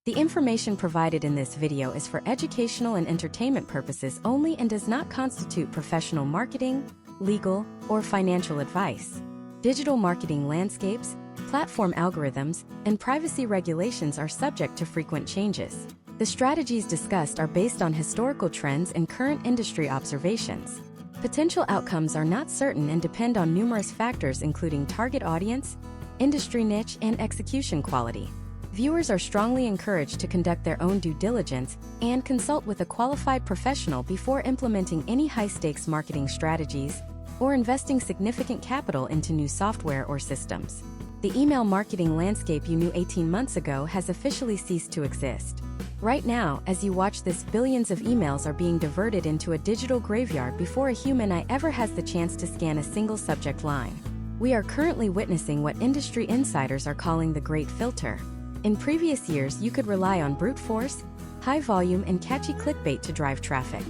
The information provided in this video is for educational and entertainment purposes only and does not constitute professional marketing, legal, or financial advice. Digital marketing landscapes, platform algorithms, and privacy regulations are subject to frequent changes. The strategies discussed are based on historical trends and current industry observations. Potential outcomes are not certain and depend on numerous factors including target audience, industry niche, and execution quality. Viewers are strongly encouraged to conduct their own due diligence and consult with a qualified professional before implementing any high-stakes marketing strategies or investing significant capital into new software or systems. The email marketing landscape you knew 18 months ago has officially ceased to exist. Right now, as you watch this, billions of emails are being diverted into a digital graveyard before a human eye ever has the chance to scan a single subject line. We are currently witnessing what industry insiders are calling the Great Filter. In previous years, you could rely on brute force, high volume, and catchy clickbait to drive traffic.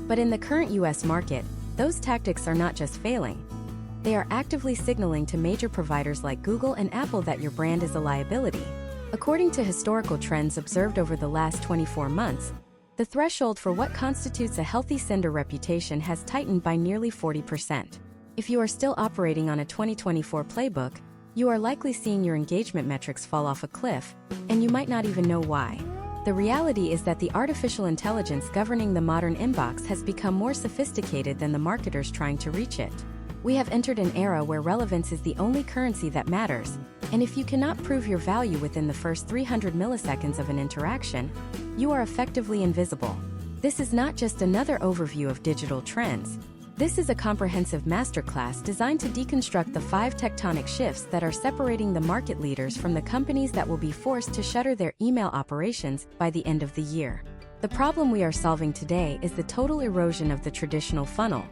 But in the current US market, those tactics are not just failing. They are actively signaling to major providers like Google and Apple that your brand is a liability. According to historical trends observed over the last 24 months, the threshold for what constitutes a healthy sender reputation has tightened by nearly 40%. If you are still operating on a 2024 playbook, you are likely seeing your engagement metrics fall off a cliff, and you might not even know why. The reality is that the artificial intelligence governing the modern inbox has become more sophisticated than the marketers trying to reach it. We have entered an era where relevance is the only currency that matters, and if you cannot prove your value within the first 300 milliseconds of an interaction, you are effectively invisible. This is not just another overview of digital trends. This is a comprehensive masterclass designed to deconstruct the 5 tectonic shifts that are separating the market leaders from the companies that will be forced to shutter their email operations by the end of the year. The problem we are solving today is the total erosion of the traditional funnel.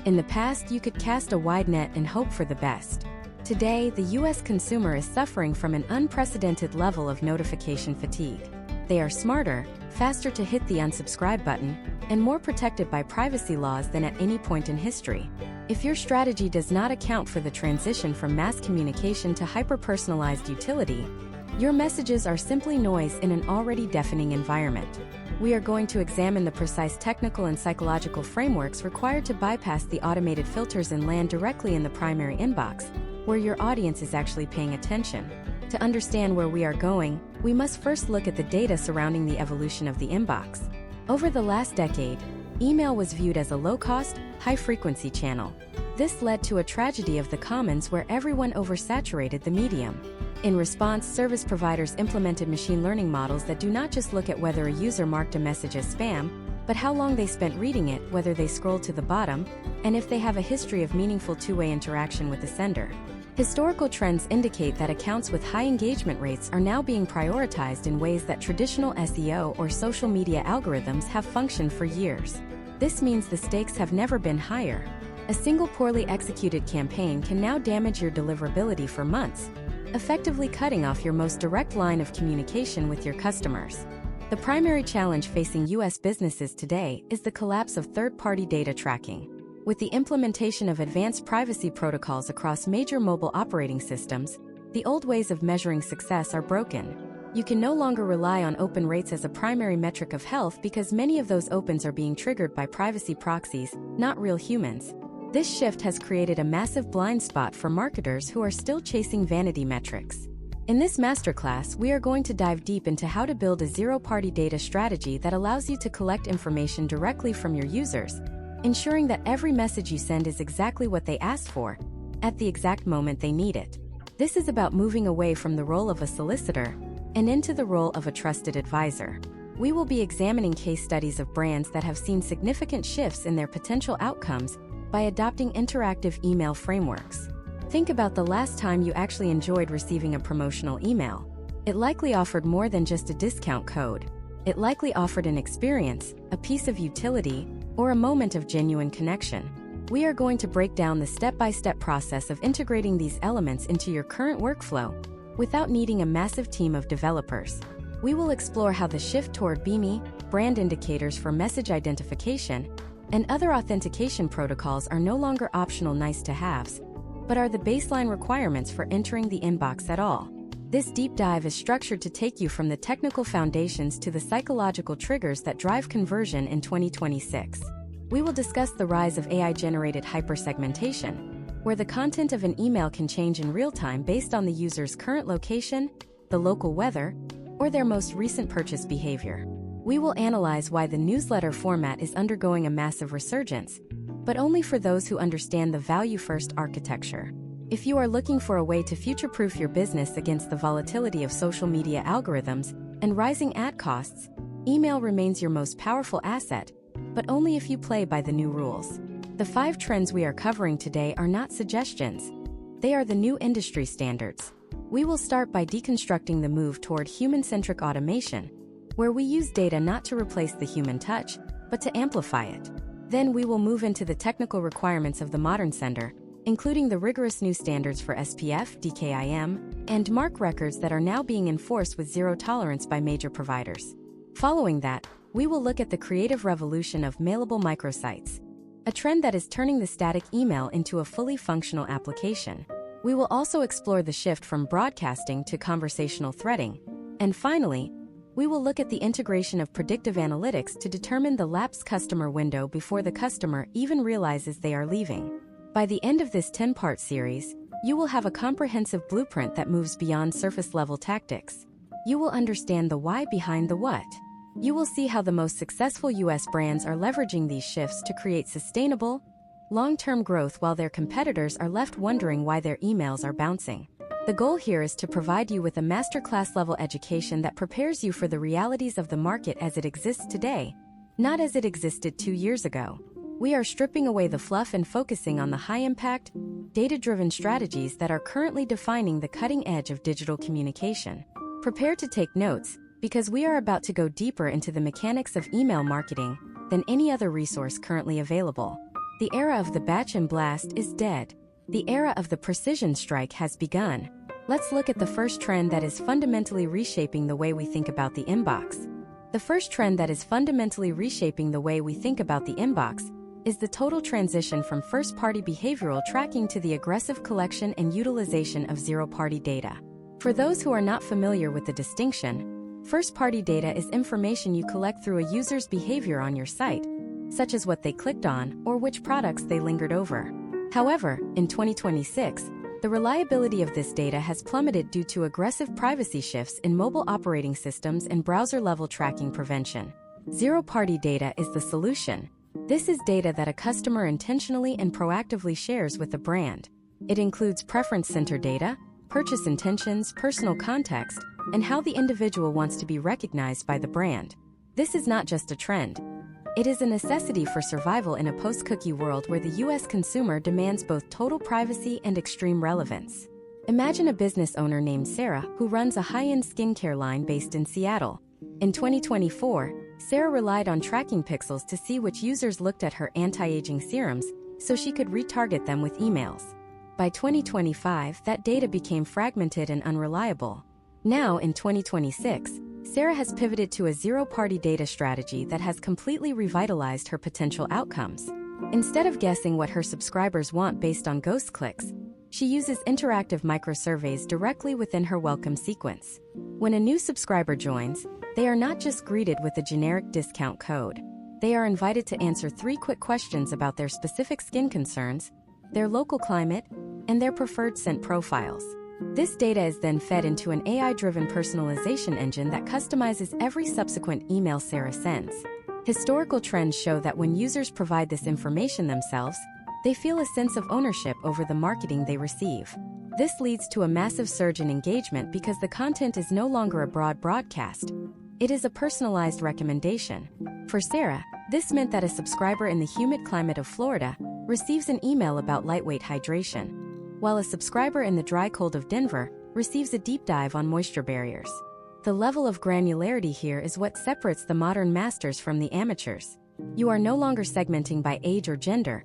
In the past, you could cast a wide net and hope for the best. Today, the US consumer is suffering from an unprecedented level of notification fatigue. They are smarter, faster to hit the unsubscribe button, and more protected by privacy laws than at any point in history. If your strategy does not account for the transition from mass communication to hyper-personalized utility, your messages are simply noise in an already deafening environment. We are going to examine the precise technical and psychological frameworks required to bypass the automated filters and land directly in the primary inbox, where your audience is actually paying attention. To understand where we are going, we must first look at the data surrounding the evolution of the inbox. Over the last decade, email was viewed as a low-cost, high-frequency channel. This led to a tragedy of the commons where everyone oversaturated the medium. In response, service providers implemented machine learning models that do not just look at whether a user marked a message as spam, but how long they spent reading it, whether they scrolled to the bottom, and if they have a history of meaningful two-way interaction with the sender. Historical trends indicate that accounts with high engagement rates are now being prioritized in ways that traditional SEO or social media algorithms have functioned for years. This means the stakes have never been higher. A single poorly executed campaign can now damage your deliverability for months, effectively cutting off your most direct line of communication with your customers. The primary challenge facing US businesses today is the collapse of third-party data tracking. With the implementation of advanced privacy protocols across major mobile operating systems, the old ways of measuring success are broken. You can no longer rely on open rates as a primary metric of health because many of those opens are being triggered by privacy proxies, not real humans. This shift has created a massive blind spot for marketers who are still chasing vanity metrics. In this masterclass, we are going to dive deep into how to build a zero-party data strategy that allows you to collect information directly from your users, ensuring that every message you send is exactly what they asked for, at the exact moment they need it. This is about moving away from the role of a solicitor and into the role of a trusted advisor. We will be examining case studies of brands that have seen significant shifts in their potential outcomes by adopting interactive email frameworks. Think about the last time you actually enjoyed receiving a promotional email. It likely offered more than just a discount code. It likely offered an experience, a piece of utility, or a moment of genuine connection. We are going to break down the step-by-step process of integrating these elements into your current workflow without needing a massive team of developers. We will explore how the shift toward BIMI, brand indicators for message identification, and other authentication protocols are no longer optional nice-to-haves, but are the baseline requirements for entering the inbox at all. This deep dive is structured to take you from the technical foundations to the psychological triggers that drive conversion in 2026. We will discuss the rise of AI-generated hypersegmentation, where the content of an email can change in real time based on the user's current location, the local weather, or their most recent purchase behavior. We will analyze why the newsletter format is undergoing a massive resurgence, but only for those who understand the value-first architecture. If you are looking for a way to future-proof your business against the volatility of social media algorithms and rising ad costs, email remains your most powerful asset, but only if you play by the new rules. The 5 trends we are covering today are not suggestions. They are the new industry standards. We will start by deconstructing the move toward human-centric automation, where we use data not to replace the human touch, but to amplify it. Then we will move into the technical requirements of the modern sender, including the rigorous new standards for SPF, DKIM, and MARC records that are now being enforced with zero tolerance by major providers. Following that, we will look at the creative revolution of mailable microsites, a trend that is turning the static email into a fully functional application. We will also explore the shift from broadcasting to conversational threading. And finally, we will look at the integration of predictive analytics to determine the lapsed customer window before the customer even realizes they are leaving. By the end of this 10-part series, you will have a comprehensive blueprint that moves beyond surface-level tactics. You will understand the why behind the what. You will see how the most successful US brands are leveraging these shifts to create sustainable, long-term growth while their competitors are left wondering why their emails are bouncing. The goal here is to provide you with a masterclass-level education that prepares you for the realities of the market as it exists today, not as it existed 2 years ago. We are stripping away the fluff and focusing on the high-impact, data-driven strategies that are currently defining the cutting edge of digital communication. Prepare to take notes, because we are about to go deeper into the mechanics of email marketing than any other resource currently available. The era of the batch and blast is dead. The era of the precision strike has begun. Let's look at the first trend that is fundamentally reshaping the way we think about the inbox. The first trend that is fundamentally reshaping the way we think about the inbox is the total transition from first-party behavioral tracking to the aggressive collection and utilization of zero-party data. For those who are not familiar with the distinction, first-party data is information you collect through a user's behavior on your site, such as what they clicked on or which products they lingered over. However, in 2026, the reliability of this data has plummeted due to aggressive privacy shifts in mobile operating systems and browser-level tracking prevention. Zero-party data is the solution. This is data that a customer intentionally and proactively shares with the brand. It includes preference center data, purchase intentions, personal context, and how the individual wants to be recognized by the brand. This is not just a trend. It is a necessity for survival in a post-cookie world where the US consumer demands both total privacy and extreme relevance. Imagine a business owner named Sarah who runs a high-end skincare line based in Seattle. In 2024, Sarah relied on tracking pixels to see which users looked at her anti-aging serums so she could retarget them with emails. By 2025, that data became fragmented and unreliable. Now, in 2026, Sarah has pivoted to a zero-party data strategy that has completely revitalized her potential outcomes. Instead of guessing what her subscribers want based on ghost clicks, she uses interactive microsurveys directly within her welcome sequence. When a new subscriber joins, they are not just greeted with a generic discount code. They are invited to answer 3 quick questions about their specific skin concerns, their local climate, and their preferred scent profiles. This data is then fed into an AI-driven personalization engine that customizes every subsequent email Sarah sends. Historical trends show that when users provide this information themselves, they feel a sense of ownership over the marketing they receive. This leads to a massive surge in engagement because the content is no longer a broad broadcast. It is a personalized recommendation. For Sarah, this meant that a subscriber in the humid climate of Florida receives an email about lightweight hydration, while a subscriber in the dry cold of Denver receives a deep dive on moisture barriers. The level of granularity here is what separates the modern masters from the amateurs. You are no longer segmenting by age or gender.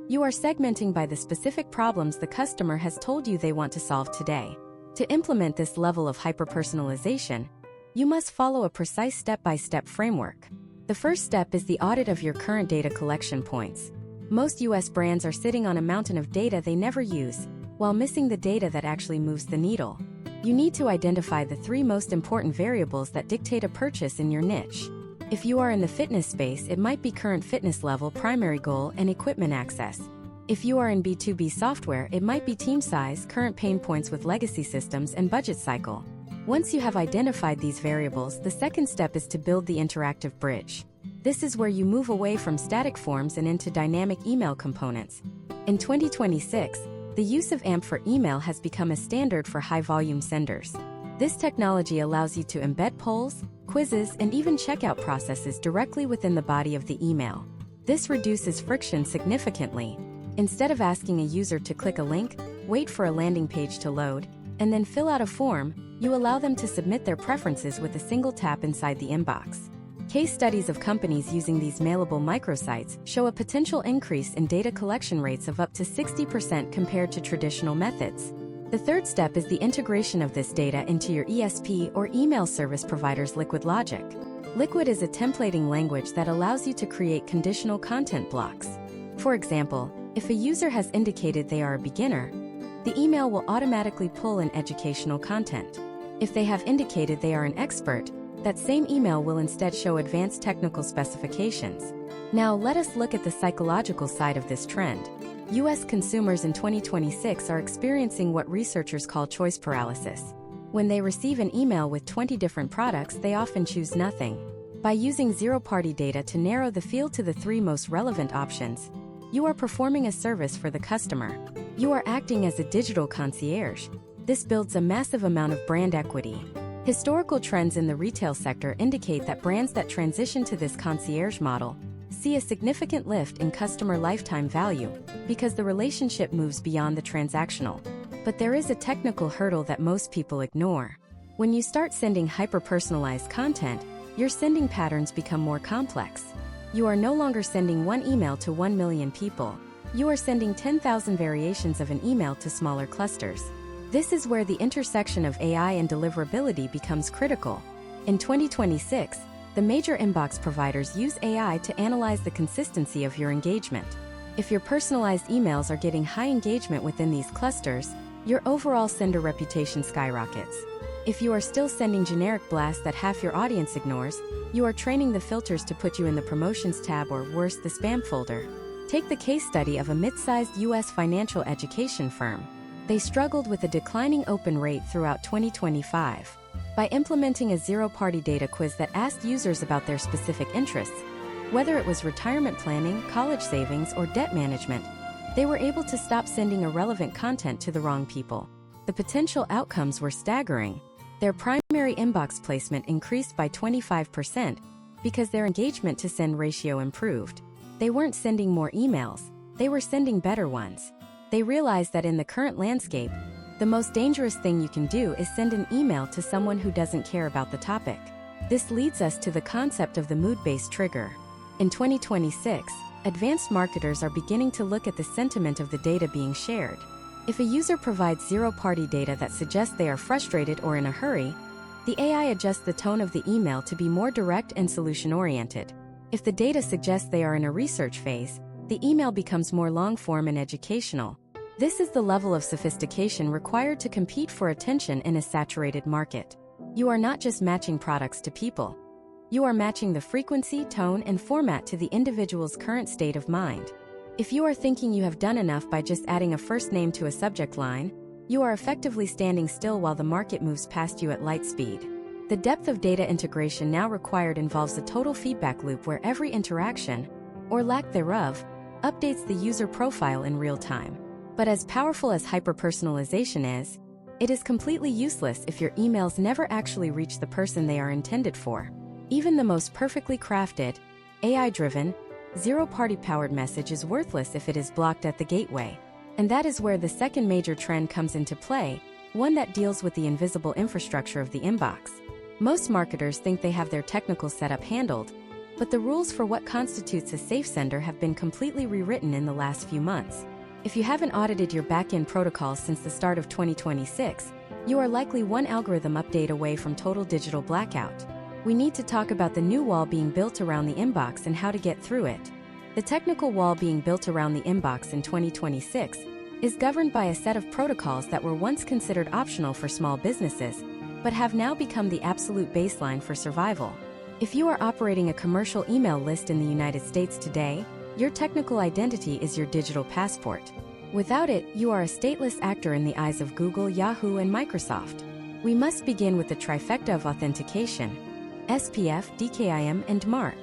You are segmenting by the specific problems the customer has told you they want to solve today. To implement this level of hyper-personalization, you must follow a precise step-by-step framework. The first step is the audit of your current data collection points. Most US brands are sitting on a mountain of data they never use, while missing the data that actually moves the needle. You need to identify the 3 most important variables that dictate a purchase in your niche. If you are in the fitness space, it might be current fitness level, primary goal, and equipment access. If you are in B2B software, it might be team size, current pain points with legacy systems, and budget cycle. Once you have identified these variables, the second step is to build the interactive bridge. This is where you move away from static forms and into dynamic email components. In 2026, the use of AMP for email has become a standard for high-volume senders. This technology allows you to embed polls, quizzes, and even checkout processes directly within the body of the email. This reduces friction significantly. Instead of asking a user to click a link, wait for a landing page to load, and then fill out a form, you allow them to submit their preferences with a single tap inside the inbox. Case studies of companies using these mailable microsites show a potential increase in data collection rates of up to 60% compared to traditional methods. The third step is the integration of this data into your ESP or email service provider's Liquid logic. Liquid is a templating language that allows you to create conditional content blocks. For example, if a user has indicated they are a beginner, the email will automatically pull in educational content. If they have indicated they are an expert, that same email will instead show advanced technical specifications. Now let us look at the psychological side of this trend. US consumers in 2026 are experiencing what researchers call choice paralysis. When they receive an email with 20 different products, they often choose nothing. By using zero-party data to narrow the field to the 3 most relevant options, you are performing a service for the customer. You are acting as a digital concierge. This builds a massive amount of brand equity. Historical trends in the retail sector indicate that brands that transition to this concierge model see a significant lift in customer lifetime value because the relationship moves beyond the transactional. But there is a technical hurdle that most people ignore. When you start sending hyper-personalized content, your sending patterns become more complex. You are no longer sending one email to 1 million people. You are sending 10,000 variations of an email to smaller clusters. This is where the intersection of AI and deliverability becomes critical. In 2026, the major inbox providers use AI to analyze the consistency of your engagement. If your personalized emails are getting high engagement within these clusters, your overall sender reputation skyrockets. If you are still sending generic blasts that half your audience ignores, you are training the filters to put you in the promotions tab or worse, the spam folder. Take the case study of a mid-sized US financial education firm. They struggled with a declining open rate throughout 2025. By implementing a zero-party data quiz that asked users about their specific interests, whether it was retirement planning, college savings, or debt management, they were able to stop sending irrelevant content to the wrong people. The potential outcomes were staggering. Their primary inbox placement increased by 25% because their engagement to send ratio improved. They weren't sending more emails, they were sending better ones. They realized that in the current landscape, the most dangerous thing you can do is send an email to someone who doesn't care about the topic. This leads us to the concept of the mood-based trigger. In 2026, advanced marketers are beginning to look at the sentiment of the data being shared. If a user provides zero-party data that suggests they are frustrated or in a hurry, the AI adjusts the tone of the email to be more direct and solution-oriented. If the data suggests they are in a research phase, the email becomes more long-form and educational. This is the level of sophistication required to compete for attention in a saturated market. You are not just matching products to people. You are matching the frequency, tone, and format to the individual's current state of mind. If you are thinking you have done enough by just adding a first name to a subject line, you are effectively standing still while the market moves past you at light speed. The depth of data integration now required involves a total feedback loop where every interaction, or lack thereof, updates the user profile in real time. But as powerful as hyper-personalization is, it is completely useless if your emails never actually reach the person they are intended for. Even the most perfectly crafted, AI-driven, zero-party powered message is worthless if it is blocked at the gateway. And that is where the second major trend comes into play, one that deals with the invisible infrastructure of the inbox. Most marketers think they have their technical setup handled, but the rules for what constitutes a safe sender have been completely rewritten in the last few months. If you haven't audited your back-end protocols since the start of 2026, you are likely one algorithm update away from total digital blackout. We need to talk about the new wall being built around the inbox and how to get through it. The technical wall being built around the inbox in 2026 is governed by a set of protocols that were once considered optional for small businesses, but have now become the absolute baseline for survival. If you are operating a commercial email list in the United States today, your technical identity is your digital passport. Without it, you are a stateless actor in the eyes of Google, Yahoo, and Microsoft. We must begin with the trifecta of authentication: SPF, DKIM, and MARC.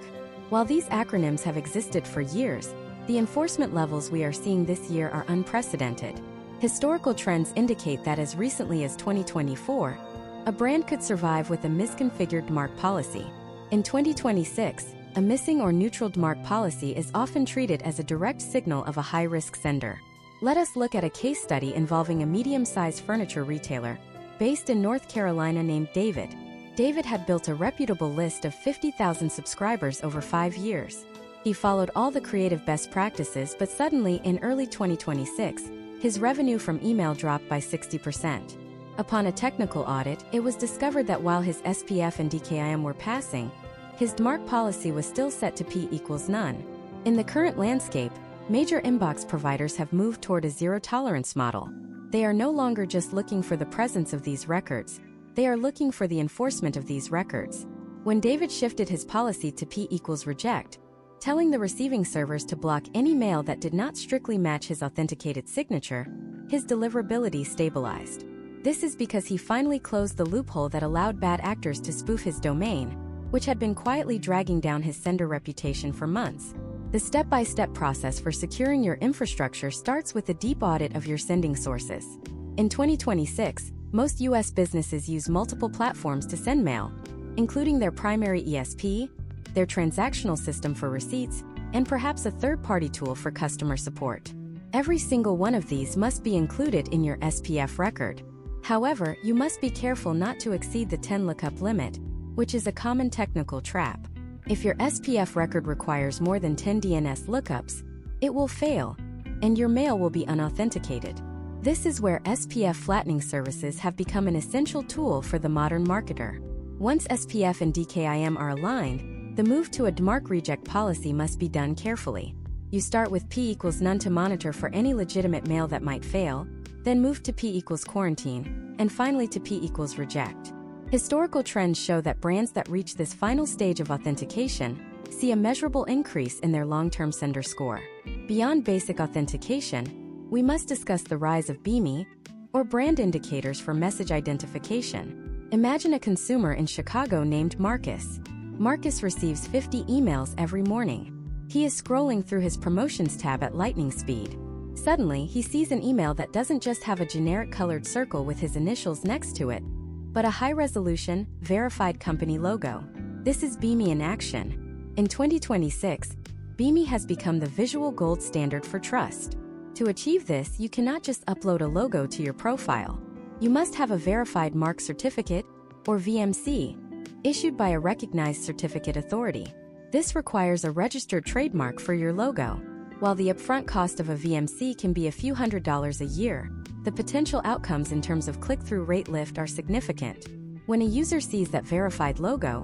While these acronyms have existed for years, the enforcement levels we are seeing this year are unprecedented. Historical trends indicate that as recently as 2024, a brand could survive with a misconfigured MARC policy. In 2026, a missing or neutral MARC policy is often treated as a direct signal of a high-risk sender. Let us look at a case study involving a medium-sized furniture retailer based in North Carolina named David. David had built a reputable list of 50,000 subscribers over 5 years. He followed all the creative best practices, but suddenly, in early 2026, his revenue from email dropped by 60%. Upon a technical audit, it was discovered that while his SPF and DKIM were passing, his DMARC policy was still set to P equals none. In the current landscape, major inbox providers have moved toward a zero-tolerance model. They are no longer just looking for the presence of these records, they are looking for the enforcement of these records. When David shifted his policy to P equals reject, telling the receiving servers to block any mail that did not strictly match his authenticated signature, his deliverability stabilized. This is because he finally closed the loophole that allowed bad actors to spoof his domain, which had been quietly dragging down his sender reputation for months. The step-by-step process for securing your infrastructure starts with a deep audit of your sending sources. In 2026, most U.S. businesses use multiple platforms to send mail, including their primary ESP, their transactional system for receipts, and perhaps a third-party tool for customer support. Every single one of these must be included in your SPF record. However, you must be careful not to exceed the 10 lookup limit, which is a common technical trap. If your SPF record requires more than 10 DNS lookups, it will fail, and your mail will be unauthenticated. This is where SPF flattening services have become an essential tool for the modern marketer. Once SPF and DKIM are aligned, the move to a DMARC reject policy must be done carefully. You start with P equals none to monitor for any legitimate mail that might fail, then move to P equals quarantine, and finally to P equals reject. Historical trends show that brands that reach this final stage of authentication see a measurable increase in their long-term sender score. Beyond basic authentication, we must discuss the rise of BIMI, or brand indicators for message identification. Imagine a consumer in Chicago named Marcus. Marcus receives 50 emails every morning. He is scrolling through his promotions tab at lightning speed. Suddenly, he sees an email that doesn't just have a generic colored circle with his initials next to it, but a high-resolution, verified company logo. This is BIMI in action. In 2026, BIMI has become the visual gold standard for trust. To achieve this, you cannot just upload a logo to your profile. You must have a verified MARC certificate, or VMC, issued by a recognized certificate authority. This requires a registered trademark for your logo. While the upfront cost of a VMC can be a few $100s a year, the potential outcomes in terms of click-through rate lift are significant. When a user sees that verified logo,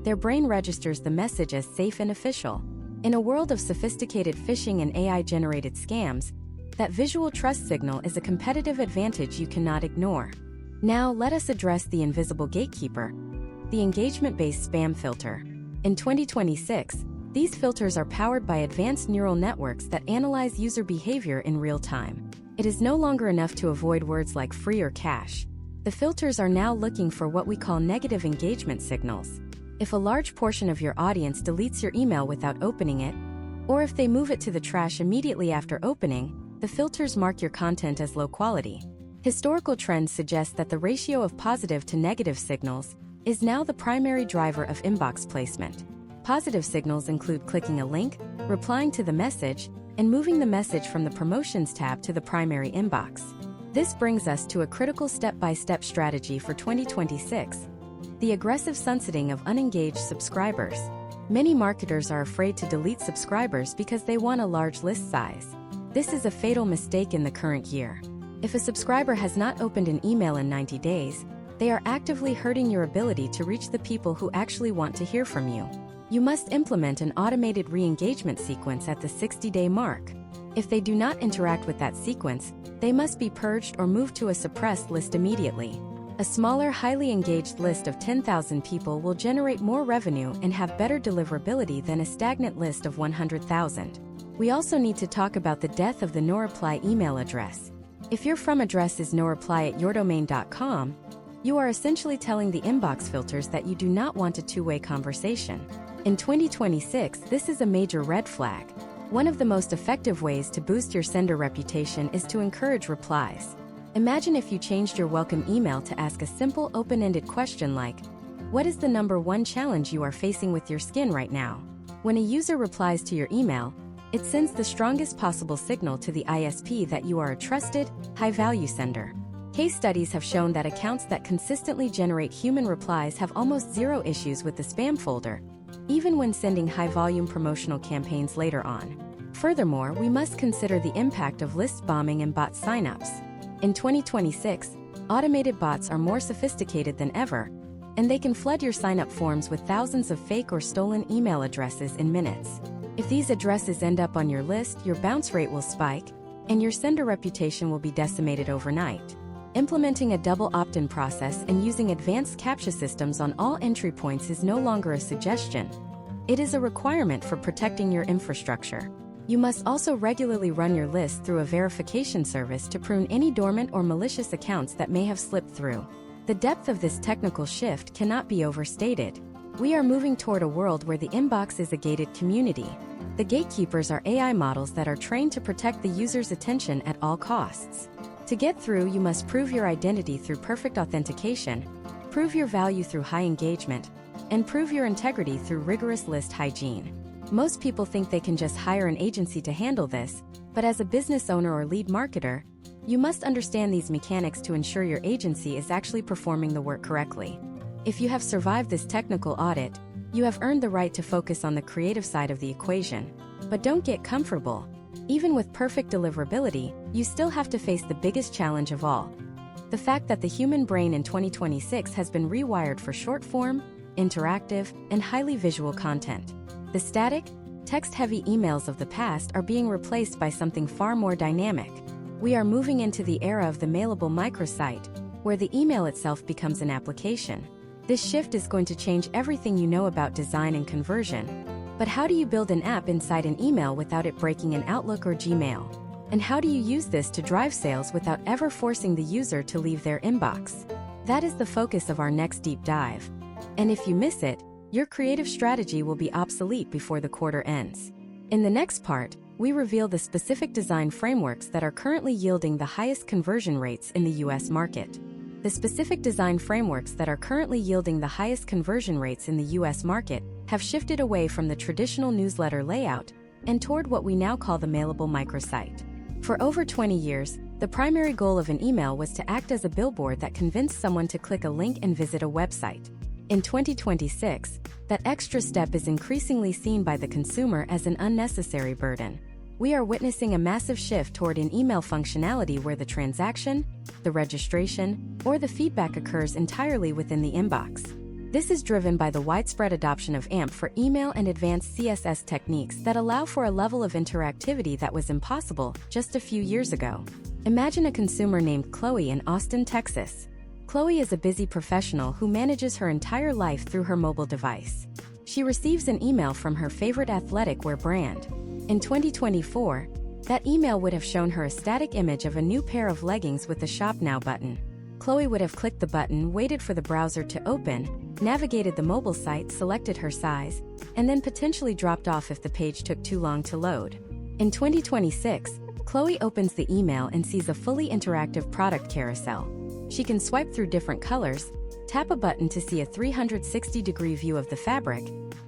their brain registers the message as safe and official. In a world of sophisticated phishing and AI-generated scams, that visual trust signal is a competitive advantage you cannot ignore. Now, let us address the invisible gatekeeper, the engagement-based spam filter. In 2026, these filters are powered by advanced neural networks that analyze user behavior in real time. It is no longer enough to avoid words like free or cash. The filters are now looking for what we call negative engagement signals. If a large portion of your audience deletes your email without opening it, or if they move it to the trash immediately after opening, the filters mark your content as low quality. Historical trends suggest that the ratio of positive to negative signals is now the primary driver of inbox placement. Positive signals include clicking a link, replying to the message, and moving the message from the Promotions tab to the primary inbox. This brings us to a critical step-by-step strategy for 2026: the aggressive sunsetting of unengaged subscribers. Many marketers are afraid to delete subscribers because they want a large list size. This is a fatal mistake in the current year. If a subscriber has not opened an email in 90 days, they are actively hurting your ability to reach the people who actually want to hear from you. You must implement an automated re-engagement sequence at the 60-day mark. If they do not interact with that sequence, they must be purged or moved to a suppressed list immediately. A smaller, highly engaged list of 10,000 people will generate more revenue and have better deliverability than a stagnant list of 100,000. We also need to talk about the death of the no-reply email address. If your from address is noreply@yourdomain.com, you are essentially telling the inbox filters that you do not want a two-way conversation. In 2026, this is a major red flag. One of the most effective ways to boost your sender reputation is to encourage replies. Imagine if you changed your welcome email to ask a simple, open-ended question like, "What is the number one challenge you are facing with your skin right now?" When a user replies to your email, it sends the strongest possible signal to the ISP that you are a trusted, high-value sender. Case studies have shown that accounts that consistently generate human replies have almost zero issues with the spam folder, even when sending high-volume promotional campaigns later on. Furthermore, we must consider the impact of list bombing and bot signups. In 2026, automated bots are more sophisticated than ever, and they can flood your sign-up forms with thousands of fake or stolen email addresses in minutes. If these addresses end up on your list, your bounce rate will spike, and your sender reputation will be decimated overnight. Implementing a double opt-in process and using advanced CAPTCHA systems on all entry points is no longer a suggestion. It is a requirement for protecting your infrastructure. You must also regularly run your list through a verification service to prune any dormant or malicious accounts that may have slipped through. The depth of this technical shift cannot be overstated. We are moving toward a world where the inbox is a gated community. The gatekeepers are AI models that are trained to protect the user's attention at all costs. To get through, you must prove your identity through perfect authentication, prove your value through high engagement, and prove your integrity through rigorous list hygiene. Most people think they can just hire an agency to handle this, but as a business owner or lead marketer, you must understand these mechanics to ensure your agency is actually performing the work correctly. If you have survived this technical audit, you have earned the right to focus on the creative side of the equation. But don't get comfortable. Even with perfect deliverability, you still have to face the biggest challenge of all: the fact that the human brain in 2026 has been rewired for short-form, interactive, and highly visual content. The static, text-heavy emails of the past are being replaced by something far more dynamic. We are moving into the era of the mailable microsite, where the email itself becomes an application. This shift is going to change everything you know about design and conversion. But how do you build an app inside an email without it breaking an Outlook or Gmail? And how do you use this to drive sales without ever forcing the user to leave their inbox? That is the focus of our next deep dive. And if you miss it, your creative strategy will be obsolete before the quarter ends. In the next part, we reveal the specific design frameworks that are currently yielding the highest conversion rates in the US market. The specific design frameworks that are currently yielding the highest conversion rates in the US market have shifted away from the traditional newsletter layout and toward what we now call the mailable microsite. For over 20 years, the primary goal of an email was to act as a billboard that convinced someone to click a link and visit a website. In 2026, that extra step is increasingly seen by the consumer as an unnecessary burden. We are witnessing a massive shift toward an email functionality where the transaction, the registration, or the feedback occurs entirely within the inbox. This is driven by the widespread adoption of AMP for email and advanced CSS techniques that allow for a level of interactivity that was impossible just a few years ago. Imagine a consumer named Chloe in Austin, Texas. Chloe is a busy professional who manages her entire life through her mobile device. She receives an email from her favorite athletic wear brand. In 2024, that email would have shown her a static image of a new pair of leggings with the Shop Now button. Chloe would have clicked the button, waited for the browser to open, navigated the mobile site, selected her size, and then potentially dropped off if the page took too long to load. In 2026, Chloe opens the email and sees a fully interactive product carousel. She can swipe through different colors, tap a button to see a 360-degree view of the fabric,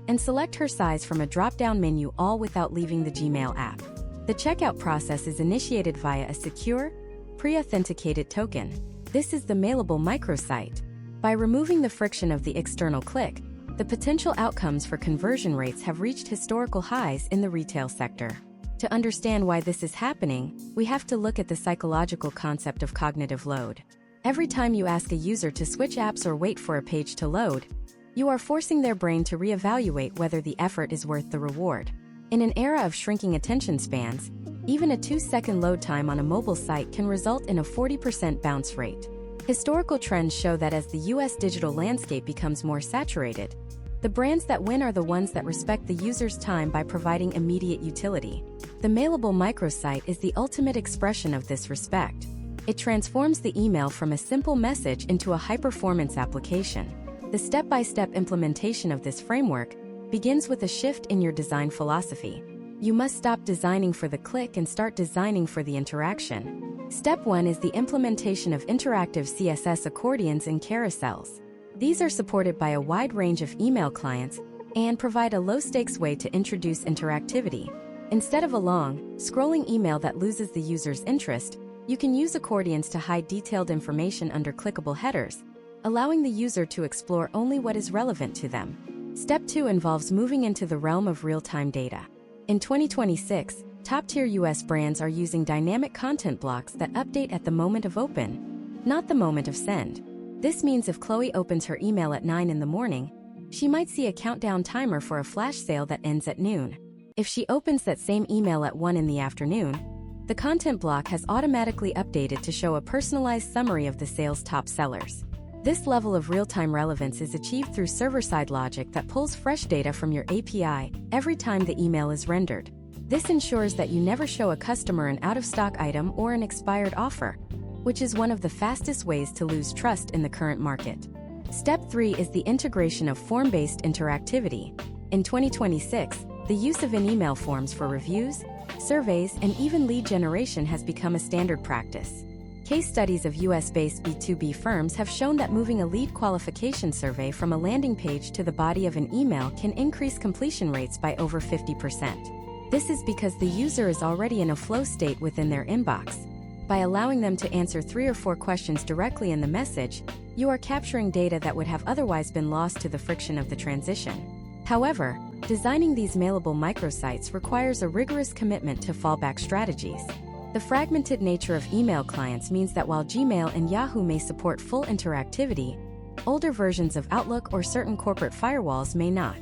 and select her size from a drop-down menu, all without leaving the Gmail app. The checkout process is initiated via a secure, pre-authenticated token. This is the mailable microsite. By removing the friction of the external click, the potential outcomes for conversion rates have reached historical highs in the retail sector. To understand why this is happening, we have to look at the psychological concept of cognitive load. Every time you ask a user to switch apps or wait for a page to load, you are forcing their brain to reevaluate whether the effort is worth the reward. In an era of shrinking attention spans, Even a 2-second load time on a mobile site can result in a 40% bounce rate. Historical trends show that as the US digital landscape becomes more saturated, the brands that win are the ones that respect the user's time by providing immediate utility. The mailable microsite is the ultimate expression of this respect. It transforms the email from a simple message into a high-performance application. The step-by-step implementation of this framework begins with a shift in your design philosophy. You must stop designing for the click and start designing for the interaction. Step 1 is the implementation of interactive CSS accordions and carousels. These are supported by a wide range of email clients and provide a low-stakes way to introduce interactivity. Instead of a long, scrolling email that loses the user's interest, you can use accordions to hide detailed information under clickable headers, allowing the user to explore only what is relevant to them. Step 2 involves moving into the realm of real-time data. In 2026, top-tier US brands are using dynamic content blocks that update at the moment of open, not the moment of send. This means if Chloe opens her email at 9 in the morning, she might see a countdown timer for a flash sale that ends at noon. If she opens that same email at 1 in the afternoon, the content block has automatically updated to show a personalized summary of the sale's top sellers. This level of real-time relevance is achieved through server-side logic that pulls fresh data from your API every time the email is rendered. This ensures that you never show a customer an out-of-stock item or an expired offer, which is one of the fastest ways to lose trust in the current market. Step 3 is the integration of form-based interactivity. In 2026, the use of in-email forms for reviews, surveys, and even lead generation has become a standard practice. Case studies of US-based B2B firms have shown that moving a lead qualification survey from a landing page to the body of an email can increase completion rates by over 50%. This is because the user is already in a flow state within their inbox. By allowing them to answer 3 or 4 questions directly in the message, you are capturing data that would have otherwise been lost to the friction of the transition. However, designing these mailable microsites requires a rigorous commitment to fallback strategies. The fragmented nature of email clients means that while Gmail and Yahoo may support full interactivity, older versions of Outlook or certain corporate firewalls may not.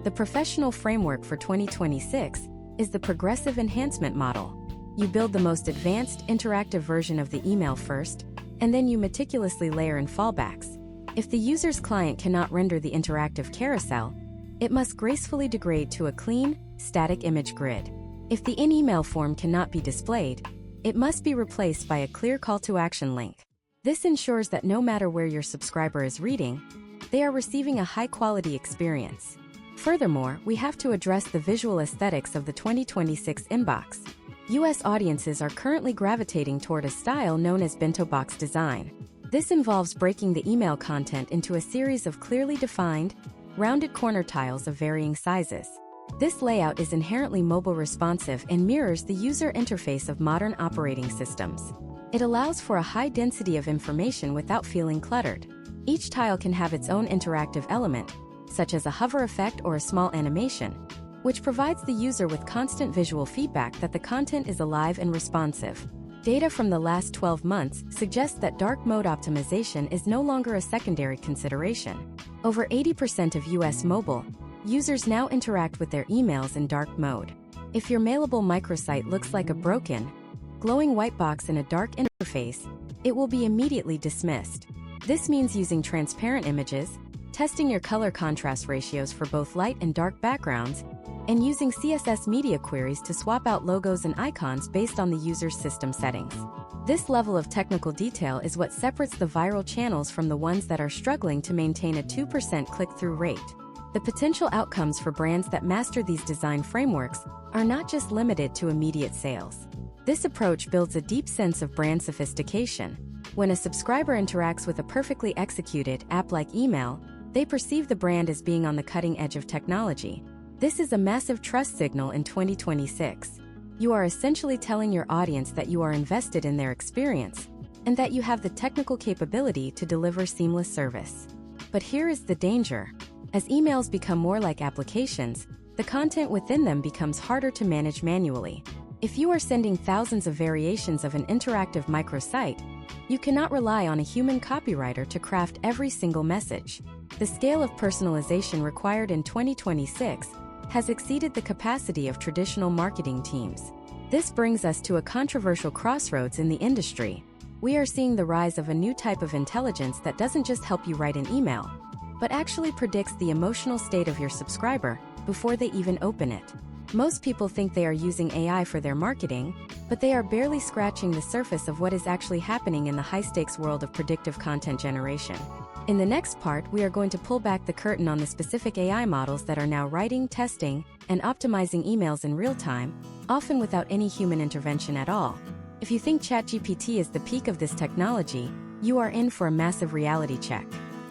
The professional framework for 2026 is the progressive enhancement model. You build the most advanced, interactive version of the email first, and then you meticulously layer in fallbacks. If the user's client cannot render the interactive carousel, it must gracefully degrade to a clean, static image grid. If the in-email form cannot be displayed, it must be replaced by a clear call-to-action link. This ensures that no matter where your subscriber is reading, they are receiving a high-quality experience. Furthermore, we have to address the visual aesthetics of the 2026 inbox. US audiences are currently gravitating toward a style known as bento box design. This involves breaking the email content into a series of clearly defined, rounded corner tiles of varying sizes. This layout is inherently mobile responsive and mirrors the user interface of modern operating systems. It allows for a high density of information without feeling cluttered. Each tile can have its own interactive element, such as a hover effect or a small animation, which provides the user with constant visual feedback that the content is alive and responsive. Data from the last 12 months suggests that dark mode optimization is no longer a secondary consideration. Over 80% of US mobile users now interact with their emails in dark mode. If your mailable microsite looks like a broken, glowing white box in a dark interface, it will be immediately dismissed. This means using transparent images, testing your color contrast ratios for both light and dark backgrounds, and using CSS media queries to swap out logos and icons based on the user's system settings. This level of technical detail is what separates the viral channels from the ones that are struggling to maintain a 2% click-through rate. The potential outcomes for brands that master these design frameworks are not just limited to immediate sales. This approach builds a deep sense of brand sophistication. When a subscriber interacts with a perfectly executed app like email, they perceive the brand as being on the cutting edge of technology. This is a massive trust signal in 2026. You are essentially telling your audience that you are invested in their experience and that you have the technical capability to deliver seamless service. But here is the danger. As emails become more like applications, the content within them becomes harder to manage manually. If you are sending thousands of variations of an interactive microsite, you cannot rely on a human copywriter to craft every single message. The scale of personalization required in 2026 has exceeded the capacity of traditional marketing teams. This brings us to a controversial crossroads in the industry. We are seeing the rise of a new type of intelligence that doesn't just help you write an email, but actually predicts the emotional state of your subscriber before they even open it. Most people think they are using AI for their marketing, but they are barely scratching the surface of what is actually happening in the high-stakes world of predictive content generation. In the next part, we are going to pull back the curtain on the specific AI models that are now writing, testing, and optimizing emails in real time, often without any human intervention at all. If you think ChatGPT is the peak of this technology, you are in for a massive reality check.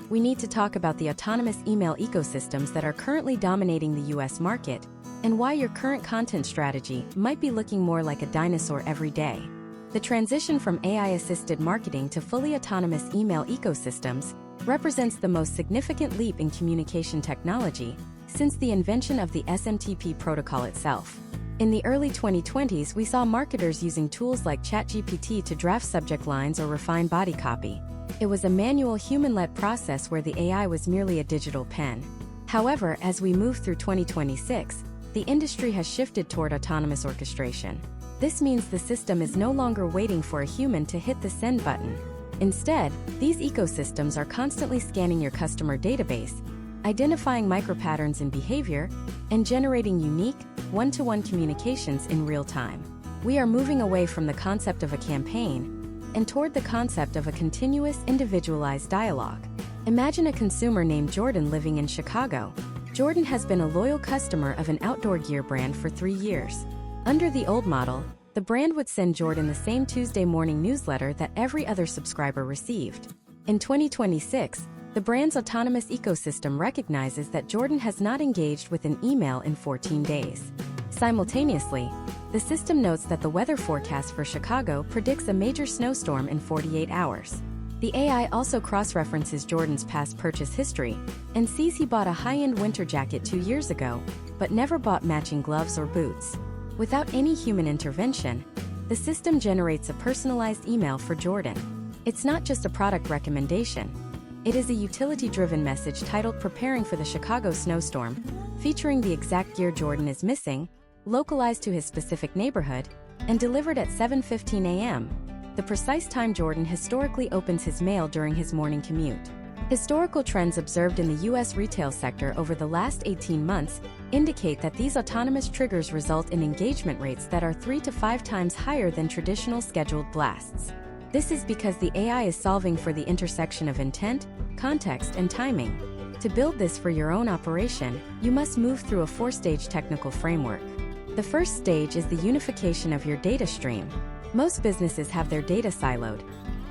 We need to talk about the autonomous email ecosystems that are currently dominating the US market, and why your current content strategy might be looking more like a dinosaur every day. The transition from AI-assisted marketing to fully autonomous email ecosystems represents the most significant leap in communication technology since the invention of the SMTP protocol itself. In the early 2020s, we saw marketers using tools like ChatGPT to draft subject lines or refine body copy. It was a manual, human-led process where the AI was merely a digital pen. However, as we move through 2026, the industry has shifted toward autonomous orchestration. This means the system is no longer waiting for a human to hit the send button. Instead, these ecosystems are constantly scanning your customer database, identifying micropatterns in behavior, and generating unique, one-to-one communications in real time. We are moving away from the concept of a campaign and toward the concept of a continuous, individualized dialogue. Imagine a consumer named Jordan living in Chicago. Jordan has been a loyal customer of an outdoor gear brand for 3 years. Under the old model, the brand would send Jordan the same Tuesday morning newsletter that every other subscriber received. In 2026, the brand's autonomous ecosystem recognizes that Jordan has not engaged with an email in 14 days. Simultaneously, the system notes that the weather forecast for Chicago predicts a major snowstorm in 48 hours. The AI also cross-references Jordan's past purchase history and sees he bought a high-end winter jacket 2 years ago, but never bought matching gloves or boots. Without any human intervention, the system generates a personalized email for Jordan. It's not just a product recommendation. It is a utility-driven message titled "Preparing for the Chicago Snowstorm," featuring the exact gear Jordan is missing, localized to his specific neighborhood, and delivered at 7:15 a.m., the precise time Jordan historically opens his mail during his morning commute. Historical trends observed in the U.S. retail sector over the last 18 months indicate that these autonomous triggers result in engagement rates that are 3 to 5 times higher than traditional scheduled blasts. This is because the AI is solving for the intersection of intent, context, and timing. To build this for your own operation, you must move through a 4-stage technical framework. The first stage is the unification of your data stream. Most businesses have their data siloed: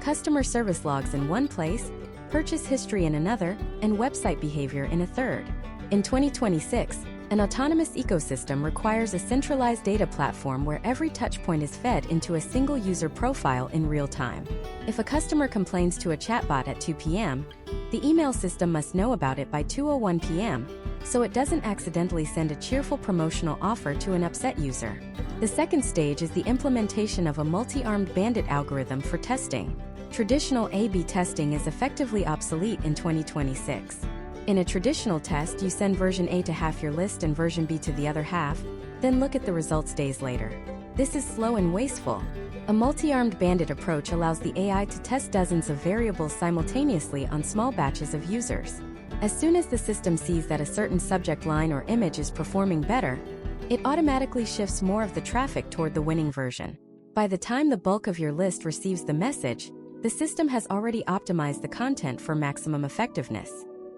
customer service logs in one place, purchase history in another, and website behavior in a third. In 2026, an autonomous ecosystem requires a centralized data platform where every touchpoint is fed into a single user profile in real time. If a customer complains to a chatbot at 2 p.m., the email system must know about it by 2:01 p.m., so it doesn't accidentally send a cheerful promotional offer to an upset user. The second stage is the implementation of a multi-armed bandit algorithm for testing. Traditional A/B testing is effectively obsolete in 2026. In a traditional test, you send version A to half your list and version B to the other half, then look at the results days later. This is slow and wasteful. A multi-armed bandit approach allows the AI to test dozens of variables simultaneously on small batches of users. As soon as the system sees that a certain subject line or image is performing better, it automatically shifts more of the traffic toward the winning version. By the time the bulk of your list receives the message, the system has already optimized the content for maximum effectiveness.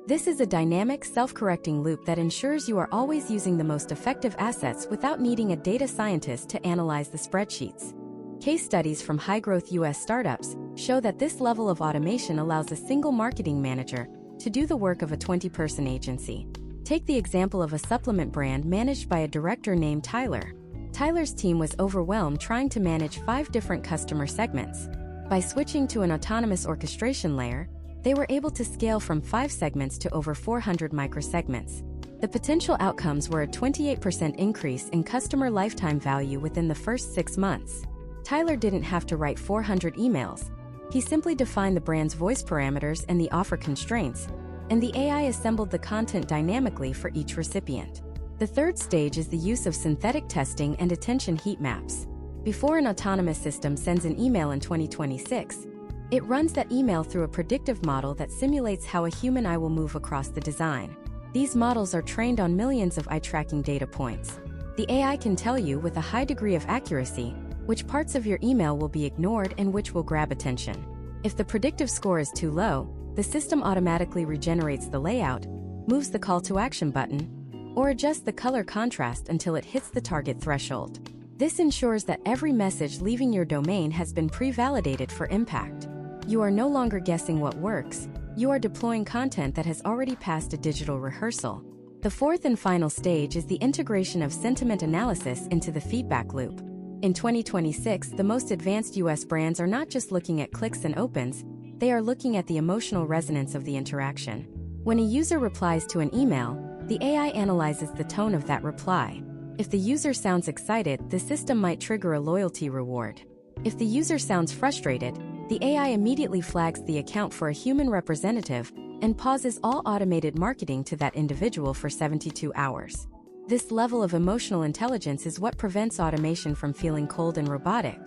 This is a dynamic, self-correcting loop that ensures you are always using the most effective assets without needing a data scientist to analyze the spreadsheets. Case studies from high-growth US startups show that this level of automation allows a single marketing manager to do the work of a 20-person agency. Take the example of a supplement brand managed by a director named Tyler. Tyler's team was overwhelmed trying to manage 5 different customer segments. By switching to an autonomous orchestration layer, they were able to scale from 5 segments to over 400 microsegments. The potential outcomes were a 28% increase in customer lifetime value within the first 6 months. Tyler didn't have to write 400 emails. He simply defined the brand's voice parameters and the offer constraints, and the AI assembled the content dynamically for each recipient. The third stage is the use of synthetic testing and attention heat maps. Before an autonomous system sends an email in 2026, it runs that email through a predictive model that simulates how a human eye will move across the design. These models are trained on millions of eye tracking data points. The AI can tell you with a high degree of accuracy which parts of your email will be ignored and which will grab attention. If the predictive score is too low, the system automatically regenerates the layout, moves the call to action button, or adjusts the color contrast until it hits the target threshold. This ensures that every message leaving your domain has been pre-validated for impact. You are no longer guessing what works, you are deploying content that has already passed a digital rehearsal. The fourth and final stage is the integration of sentiment analysis into the feedback loop. In 2026, the most advanced US brands are not just looking at clicks and opens, they are looking at the emotional resonance of the interaction. When a user replies to an email, the AI analyzes the tone of that reply. If the user sounds excited, the system might trigger a loyalty reward. If the user sounds frustrated, the AI immediately flags the account for a human representative and pauses all automated marketing to that individual for 72 hours. This level of emotional intelligence is what prevents automation from feeling cold and robotic.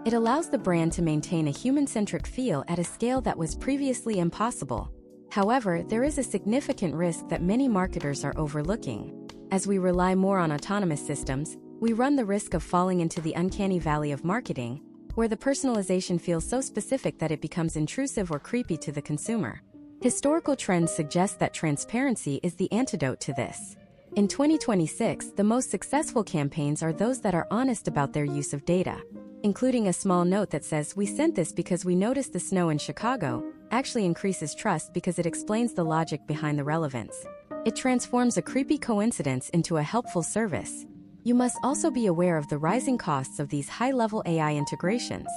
It allows the brand to maintain a human-centric feel at a scale that was previously impossible. However, there is a significant risk that many marketers are overlooking. As we rely more on autonomous systems, we run the risk of falling into the uncanny valley of marketing, where the personalization feels so specific that it becomes intrusive or creepy to the consumer. Historical trends suggest that transparency is the antidote to this. In 2026, the most successful campaigns are those that are honest about their use of data. Including a small note that says, "We sent this because we noticed the snow in Chicago," actually increases trust because it explains the logic behind the relevance. It transforms a creepy coincidence into a helpful service. You must also be aware of the rising costs of these high-level AI integrations.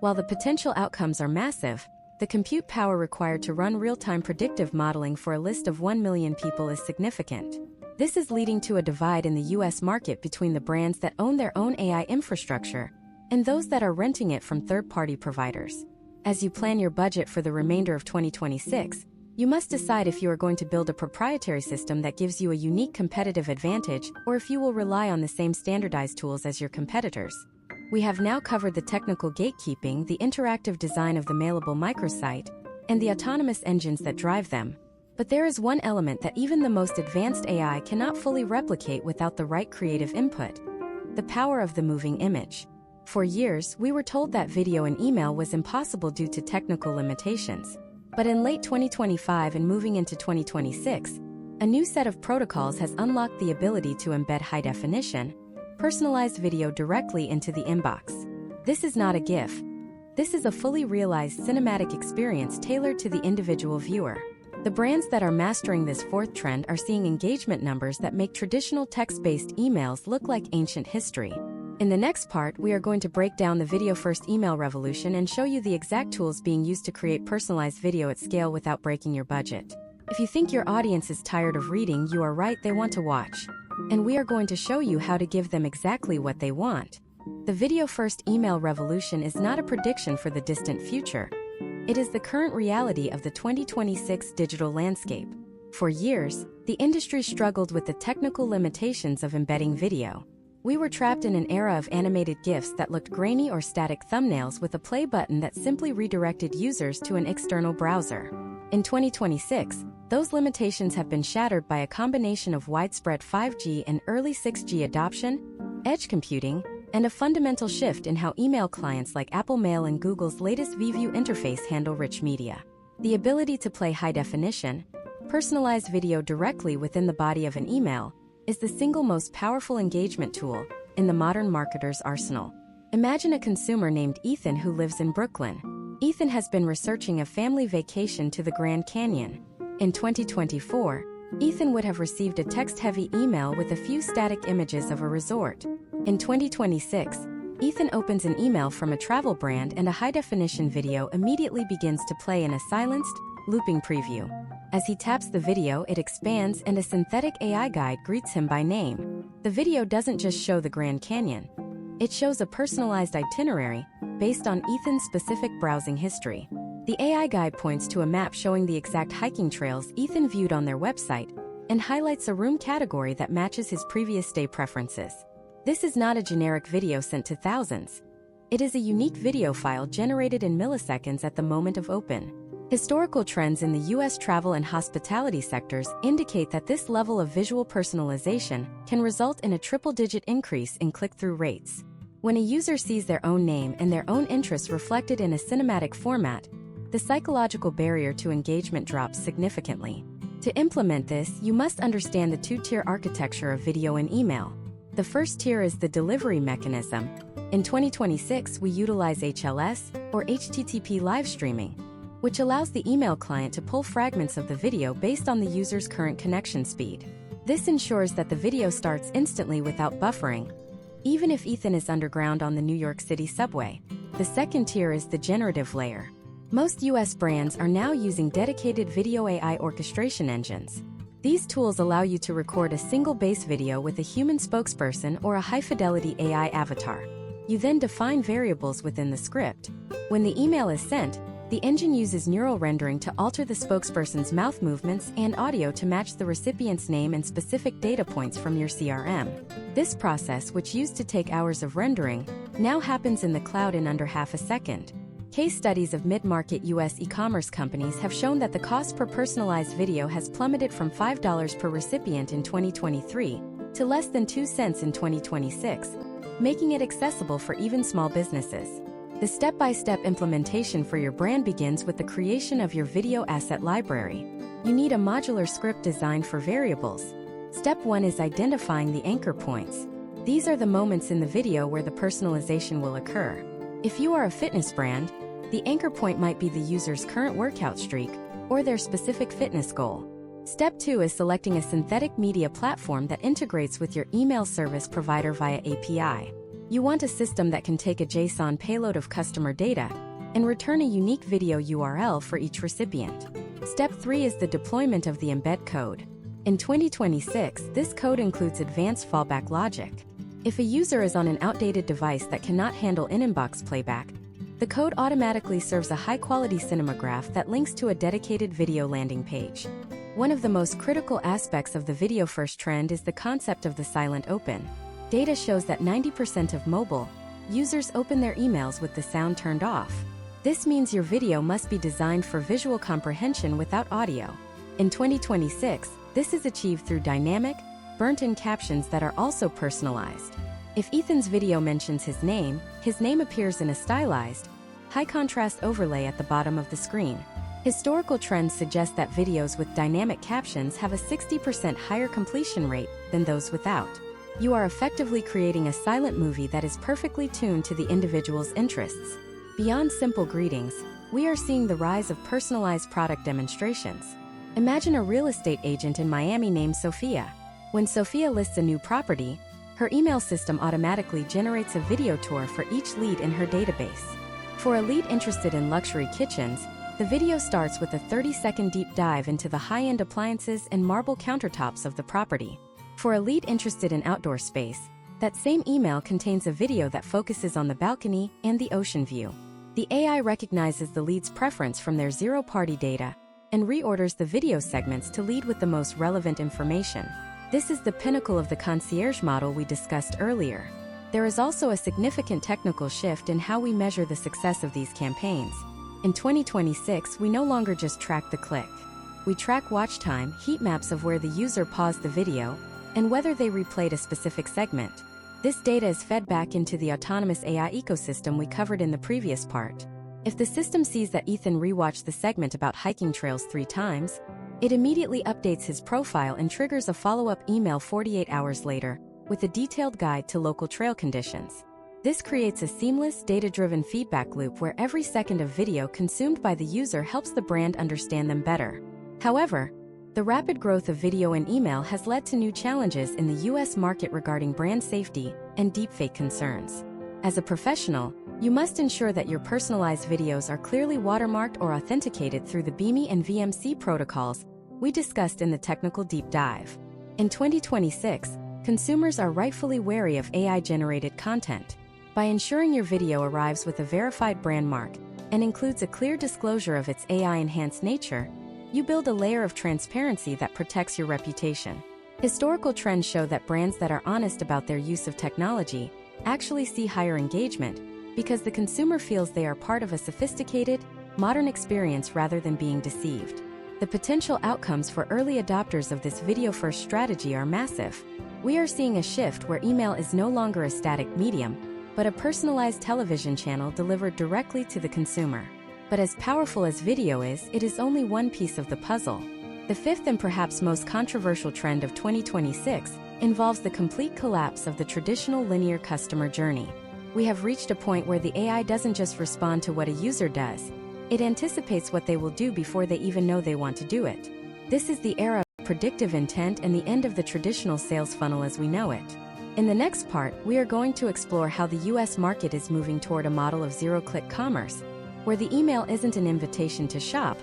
While the potential outcomes are massive, the compute power required to run real-time predictive modeling for a list of 1 million people is significant. This is leading to a divide in the US market between the brands that own their own AI infrastructure and those that are renting it from third-party providers. As you plan your budget for the remainder of 2026, you must decide if you are going to build a proprietary system that gives you a unique competitive advantage or if you will rely on the same standardized tools as your competitors. We have now covered the technical gatekeeping, the interactive design of the mailable microsite, and the autonomous engines that drive them. But there is one element that even the most advanced AI cannot fully replicate without the right creative input: the power of the moving image. For years, we were told that video and email was impossible due to technical limitations. But in late 2025 and moving into 2026, a new set of protocols has unlocked the ability to embed high-definition, personalized video directly into the inbox. This is not a GIF. This is a fully realized cinematic experience tailored to the individual viewer. The brands that are mastering this fourth trend are seeing engagement numbers that make traditional text-based emails look like ancient history. In the next part, we are going to break down the video-first email revolution and show you the exact tools being used to create personalized video at scale without breaking your budget. If you think your audience is tired of reading, you are right, they want to watch. And we are going to show you how to give them exactly what they want. The video-first email revolution is not a prediction for the distant future. It is the current reality of the 2026 digital landscape. For years, the industry struggled with the technical limitations of embedding video. We were trapped in an era of animated GIFs that looked grainy or static thumbnails with a play button that simply redirected users to an external browser. In 2026, those limitations have been shattered by a combination of widespread 5G and early 6G adoption, edge computing, and a fundamental shift in how email clients like Apple Mail and Google's latest vView interface handle rich media. The ability to play high-definition, personalized video directly within the body of an email is the single most powerful engagement tool in the modern marketer's arsenal. Imagine a consumer named Ethan who lives in Brooklyn. Ethan has been researching a family vacation to the Grand Canyon. In 2024, Ethan would have received a text-heavy email with a few static images of a resort. In 2026, Ethan opens an email from a travel brand and a high-definition video immediately begins to play in a silenced, looping preview. As he taps the video, it expands and a synthetic AI guide greets him by name. The video doesn't just show the Grand Canyon. It shows a personalized itinerary based on Ethan's specific browsing history. The AI guide points to a map showing the exact hiking trails Ethan viewed on their website and highlights a room category that matches his previous stay preferences. This is not a generic video sent to thousands. It is a unique video file generated in milliseconds at the moment of open. Historical trends in the U.S. travel and hospitality sectors indicate that this level of visual personalization can result in a triple-digit increase in click-through rates. When a user sees their own name and their own interests reflected in a cinematic format, the psychological barrier to engagement drops significantly. To implement this, you must understand the two-tier architecture of video and email. The first tier is the delivery mechanism. In 2026, we utilize HLS, or HTTP live streaming, which allows the email client to pull fragments of the video based on the user's current connection speed. This ensures that the video starts instantly without buffering, even if Ethan is underground on the New York City subway. The second tier is the generative layer. Most US brands are now using dedicated video AI orchestration engines. These tools allow you to record a single base video with a human spokesperson or a high-fidelity AI avatar. You then define variables within the script. When the email is sent, the engine uses neural rendering to alter the spokesperson's mouth movements and audio to match the recipient's name and specific data points from your CRM. This process, which used to take hours of rendering, now happens in the cloud in under half a second. Case studies of mid-market US e-commerce companies have shown that the cost per personalized video has plummeted from $5 per recipient in 2023 to less than 2 cents in 2026, making it accessible for even small businesses. The step-by-step implementation for your brand begins with the creation of your video asset library. You need a modular script designed for variables. Step 1 is identifying the anchor points. These are the moments in the video where the personalization will occur. If you are a fitness brand, the anchor point might be the user's current workout streak or their specific fitness goal. Step 2 is selecting a synthetic media platform that integrates with your email service provider via API. You want a system that can take a JSON payload of customer data and return a unique video URL for each recipient. Step 3 is the deployment of the embed code. In 2026, this code includes advanced fallback logic. If a user is on an outdated device that cannot handle in-inbox playback, the code automatically serves a high-quality cinematograph that links to a dedicated video landing page. One of the most critical aspects of the video-first trend is the concept of the silent open. Data shows that 90% of mobile users open their emails with the sound turned off. This means your video must be designed for visual comprehension without audio. In 2026, this is achieved through dynamic, burnt-in captions that are also personalized. If Ethan's video mentions his name appears in a stylized, high-contrast overlay at the bottom of the screen. Historical trends suggest that videos with dynamic captions have a 60% higher completion rate than those without. You are effectively creating a silent movie that is perfectly tuned to the individual's interests. Beyond simple greetings, we are seeing the rise of personalized product demonstrations. Imagine a real estate agent in Miami named Sophia. When Sophia lists a new property, her email system automatically generates a video tour for each lead in her database. For a lead interested in luxury kitchens, the video starts with a 30-second deep dive into the high-end appliances and marble countertops of the property. For a lead interested in outdoor space, that same email contains a video that focuses on the balcony and the ocean view. The AI recognizes the lead's preference from their zero-party data and reorders the video segments to lead with the most relevant information. This is the pinnacle of the concierge model we discussed earlier. There is also a significant technical shift in how we measure the success of these campaigns. In 2026, we no longer just track the click. We track watch time, heat maps of where the user paused the video, and whether they replayed a specific segment. This data is fed back into the autonomous AI ecosystem we covered in the previous part. If the system sees that Ethan rewatched the segment about hiking trails 3 times, it immediately updates his profile and triggers a follow-up email 48 hours later, with a detailed guide to local trail conditions. This creates a seamless, data-driven feedback loop where every second of video consumed by the user helps the brand understand them better. However, the rapid growth of video and email has led to new challenges in the US market regarding brand safety and deepfake concerns. As a professional, you must ensure that your personalized videos are clearly watermarked or authenticated through the BIMI and VMC protocols we discussed in the technical deep dive. In 2026, consumers are rightfully wary of AI-generated content. By ensuring your video arrives with a verified brand mark and includes a clear disclosure of its AI-enhanced nature, you build a layer of transparency that protects your reputation. Historical trends show that brands that are honest about their use of technology actually see higher engagement because the consumer feels they are part of a sophisticated, modern experience rather than being deceived. The potential outcomes for early adopters of this video-first strategy are massive. We are seeing a shift where email is no longer a static medium, but a personalized television channel delivered directly to the consumer. But as powerful as video is, it is only one piece of the puzzle. The fifth and perhaps most controversial trend of 2026 involves the complete collapse of the traditional linear customer journey. We have reached a point where the AI doesn't just respond to what a user does, it anticipates what they will do before they even know they want to do it. This is the era of predictive intent and the end of the traditional sales funnel as we know it. In the next part, we are going to explore how the US market is moving toward a model of zero-click commerce, where the email isn't an invitation to shop,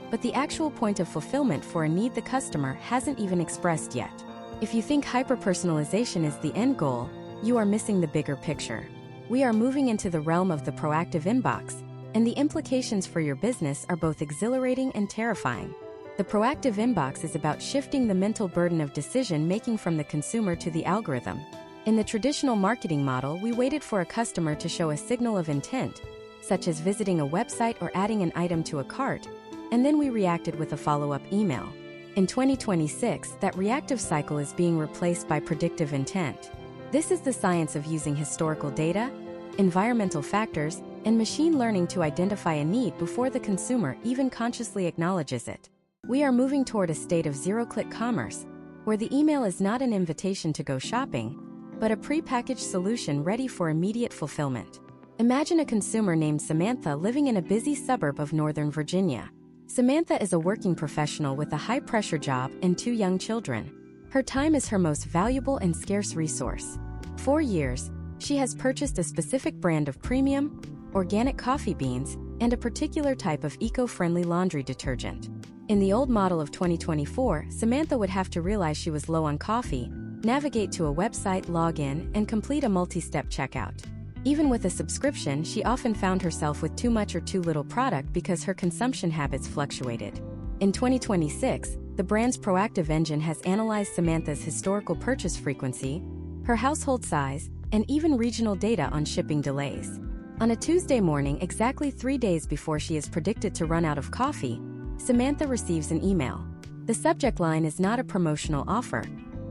but the actual point of fulfillment for a need the customer hasn't even expressed yet. If you think hyper-personalization is the end goal, you are missing the bigger picture. We are moving into the realm of the proactive inbox, and the implications for your business are both exhilarating and terrifying. The proactive inbox is about shifting the mental burden of decision-making from the consumer to the algorithm. In the traditional marketing model, we waited for a customer to show a signal of intent, such as visiting a website or adding an item to a cart, and then we reacted with a follow-up email. In 2026, that reactive cycle is being replaced by predictive intent. This is the science of using historical data, environmental factors, and machine learning to identify a need before the consumer even consciously acknowledges it. We are moving toward a state of zero-click commerce, where the email is not an invitation to go shopping, but a pre-packaged solution ready for immediate fulfillment. Imagine a consumer named Samantha living in a busy suburb of Northern Virginia. Samantha is a working professional with a high-pressure job and 2 young children. Her time is her most valuable and scarce resource. For years, she has purchased a specific brand of premium, organic coffee beans, and a particular type of eco-friendly laundry detergent. In the old model of 2024, Samantha would have to realize she was low on coffee, navigate to a website, log in, and complete a multi-step checkout. Even with a subscription, she often found herself with too much or too little product because her consumption habits fluctuated. In 2026, the brand's proactive engine has analyzed Samantha's historical purchase frequency, her household size, and even regional data on shipping delays. On a Tuesday morning, exactly 3 days before she is predicted to run out of coffee, Samantha receives an email. The subject line is not a promotional offer.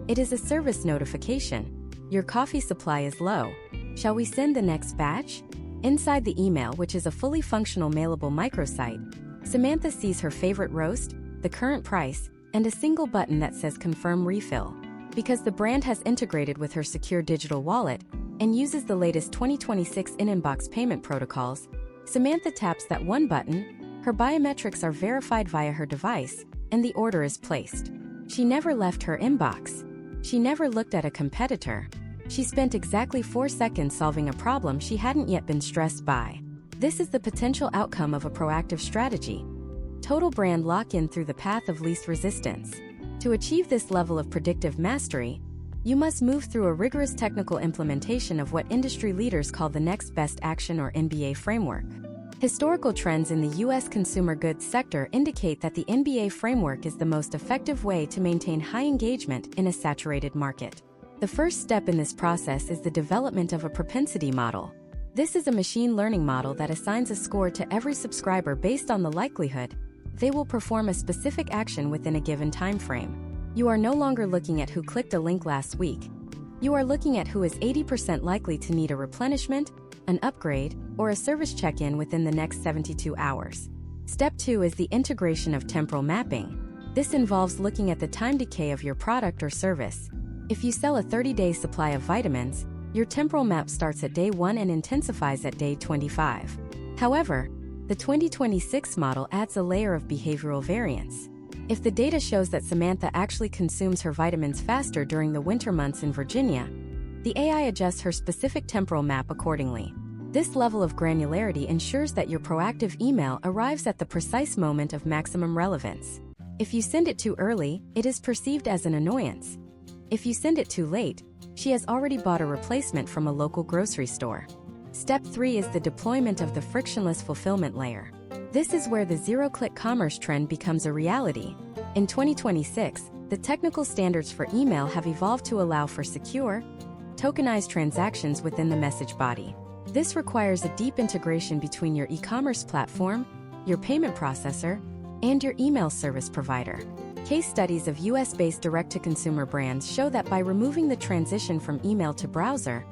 It is a service notification. Your coffee supply is low. Shall we send the next batch? Inside the email, which is a fully functional mailable microsite, Samantha sees her favorite roast, the current price, and a single button that says Confirm Refill. Because the brand has integrated with her secure digital wallet and uses the latest 2026 in-inbox payment protocols, Samantha taps that one button, her biometrics are verified via her device, and the order is placed. She never left her inbox. She never looked at a competitor. She spent exactly 4 seconds solving a problem she hadn't yet been stressed by. This is the potential outcome of a proactive strategy. Total brand lock-in through the path of least resistance. To achieve this level of predictive mastery, you must move through a rigorous technical implementation of what industry leaders call the Next Best Action or NBA framework. Historical trends in the U.S. consumer goods sector indicate that the NBA framework is the most effective way to maintain high engagement in a saturated market. The first step in this process is the development of a propensity model. This is a machine learning model that assigns a score to every subscriber based on the likelihood they will perform a specific action within a given time frame. You are no longer looking at who clicked a link last week. You are looking at who is 80% likely to need a replenishment, an upgrade, or a service check-in within the next 72 hours. Step 2 is the integration of temporal mapping. This involves looking at the time decay of your product or service. If you sell a 30-day supply of vitamins, your temporal map starts at day 1 and intensifies at day 25. However, the 2026 model adds a layer of behavioral variance. If the data shows that Samantha actually consumes her vitamins faster during the winter months in Virginia, the AI adjusts her specific temporal map accordingly. This level of granularity ensures that your proactive email arrives at the precise moment of maximum relevance. If you send it too early, it is perceived as an annoyance. If you send it too late, she has already bought a replacement from a local grocery store. Step 3 is the deployment of the frictionless fulfillment layer. This is where the zero-click commerce trend becomes a reality. In 2026, the technical standards for email have evolved to allow for secure, tokenized transactions within the message body. This requires a deep integration between your e-commerce platform, your payment processor, and your email service provider. Case studies of US-based direct-to-consumer brands show that by removing the transition from email to browser,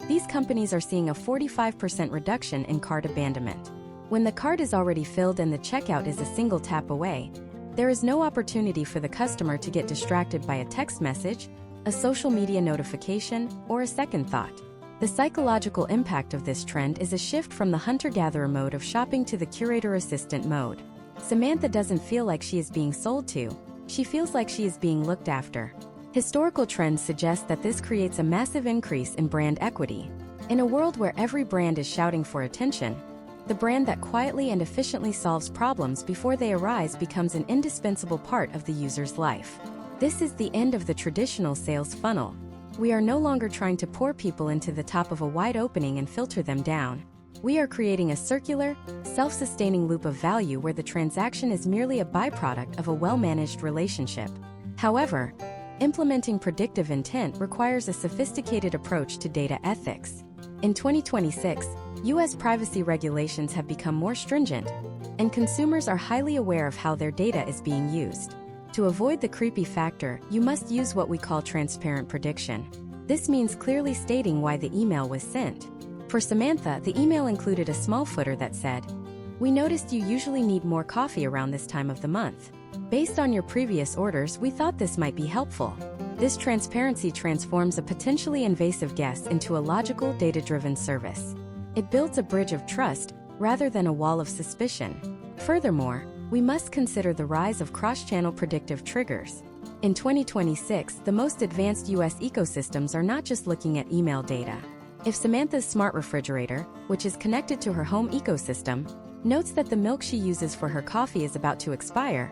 these companies are seeing a 45% reduction in cart abandonment. When the cart is already filled and the checkout is a single tap away, there is no opportunity for the customer to get distracted by a text message, a social media notification, or a second thought. The psychological impact of this trend is a shift from the hunter-gatherer mode of shopping to the curator-assistant mode. Samantha doesn't feel like she is being sold to, she feels like she is being looked after. Historical trends suggest that this creates a massive increase in brand equity. In a world where every brand is shouting for attention, the brand that quietly and efficiently solves problems before they arise becomes an indispensable part of the user's life. This is the end of the traditional sales funnel. We are no longer trying to pour people into the top of a wide opening and filter them down. We are creating a circular, self-sustaining loop of value where the transaction is merely a byproduct of a well-managed relationship. However, implementing predictive intent requires a sophisticated approach to data ethics. In 2026, U.S. privacy regulations have become more stringent, and consumers are highly aware of how their data is being used. To avoid the creepy factor, you must use what we call transparent prediction. This means clearly stating why the email was sent. For Samantha, the email included a small footer that said, "We noticed you usually need more coffee around this time of the month. Based on your previous orders, we thought this might be helpful." This transparency transforms a potentially invasive guess into a logical, data-driven service. It builds a bridge of trust rather than a wall of suspicion. Furthermore, we must consider the rise of cross-channel predictive triggers. In 2026, the most advanced US ecosystems are not just looking at email data. If Samantha's smart refrigerator, which is connected to her home ecosystem, notes that the milk she uses for her coffee is about to expire,